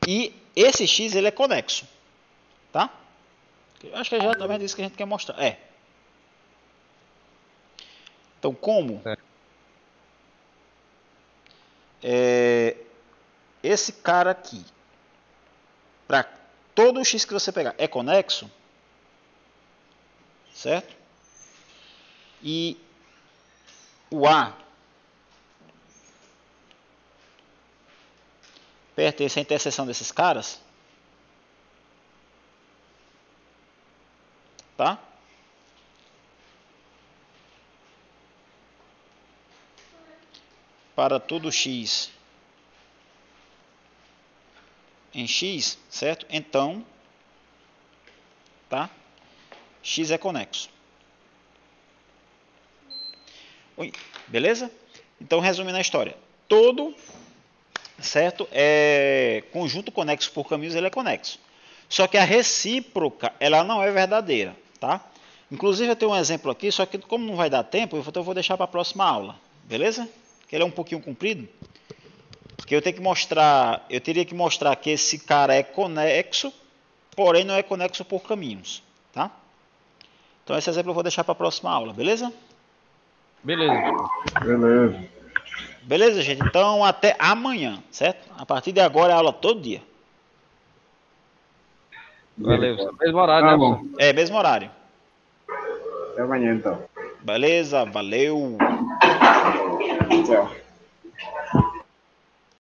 E esse x ele é conexo, tá? Eu acho que é exatamente isso que a gente quer mostrar. Então, como esse cara aqui, para todo x que você pegar, é conexo, certo? E o A pertence à interseção desses caras, tá? Para todo x em x, certo? Então, tá? X é conexo. Oi, beleza? Então, resumindo a história. Todo, certo? Conjunto conexo por caminhos, ele é conexo. Só que a recíproca, ela não é verdadeira, tá? Inclusive, eu tenho um exemplo aqui, só que como não vai dar tempo, eu vou deixar para a próxima aula, beleza? Que ele é um pouquinho comprido. Porque eu teria que mostrar que esse cara é conexo, porém não é conexo por caminhos, tá? Então esse exemplo eu vou deixar para a próxima aula, beleza? Beleza. Beleza. Beleza, gente? Então até amanhã, certo? A partir de agora é aula todo dia. Valeu. Mesmo horário, Tá né? bom. É, mesmo horário. Até amanhã, então. Beleza? Valeu! Tchau.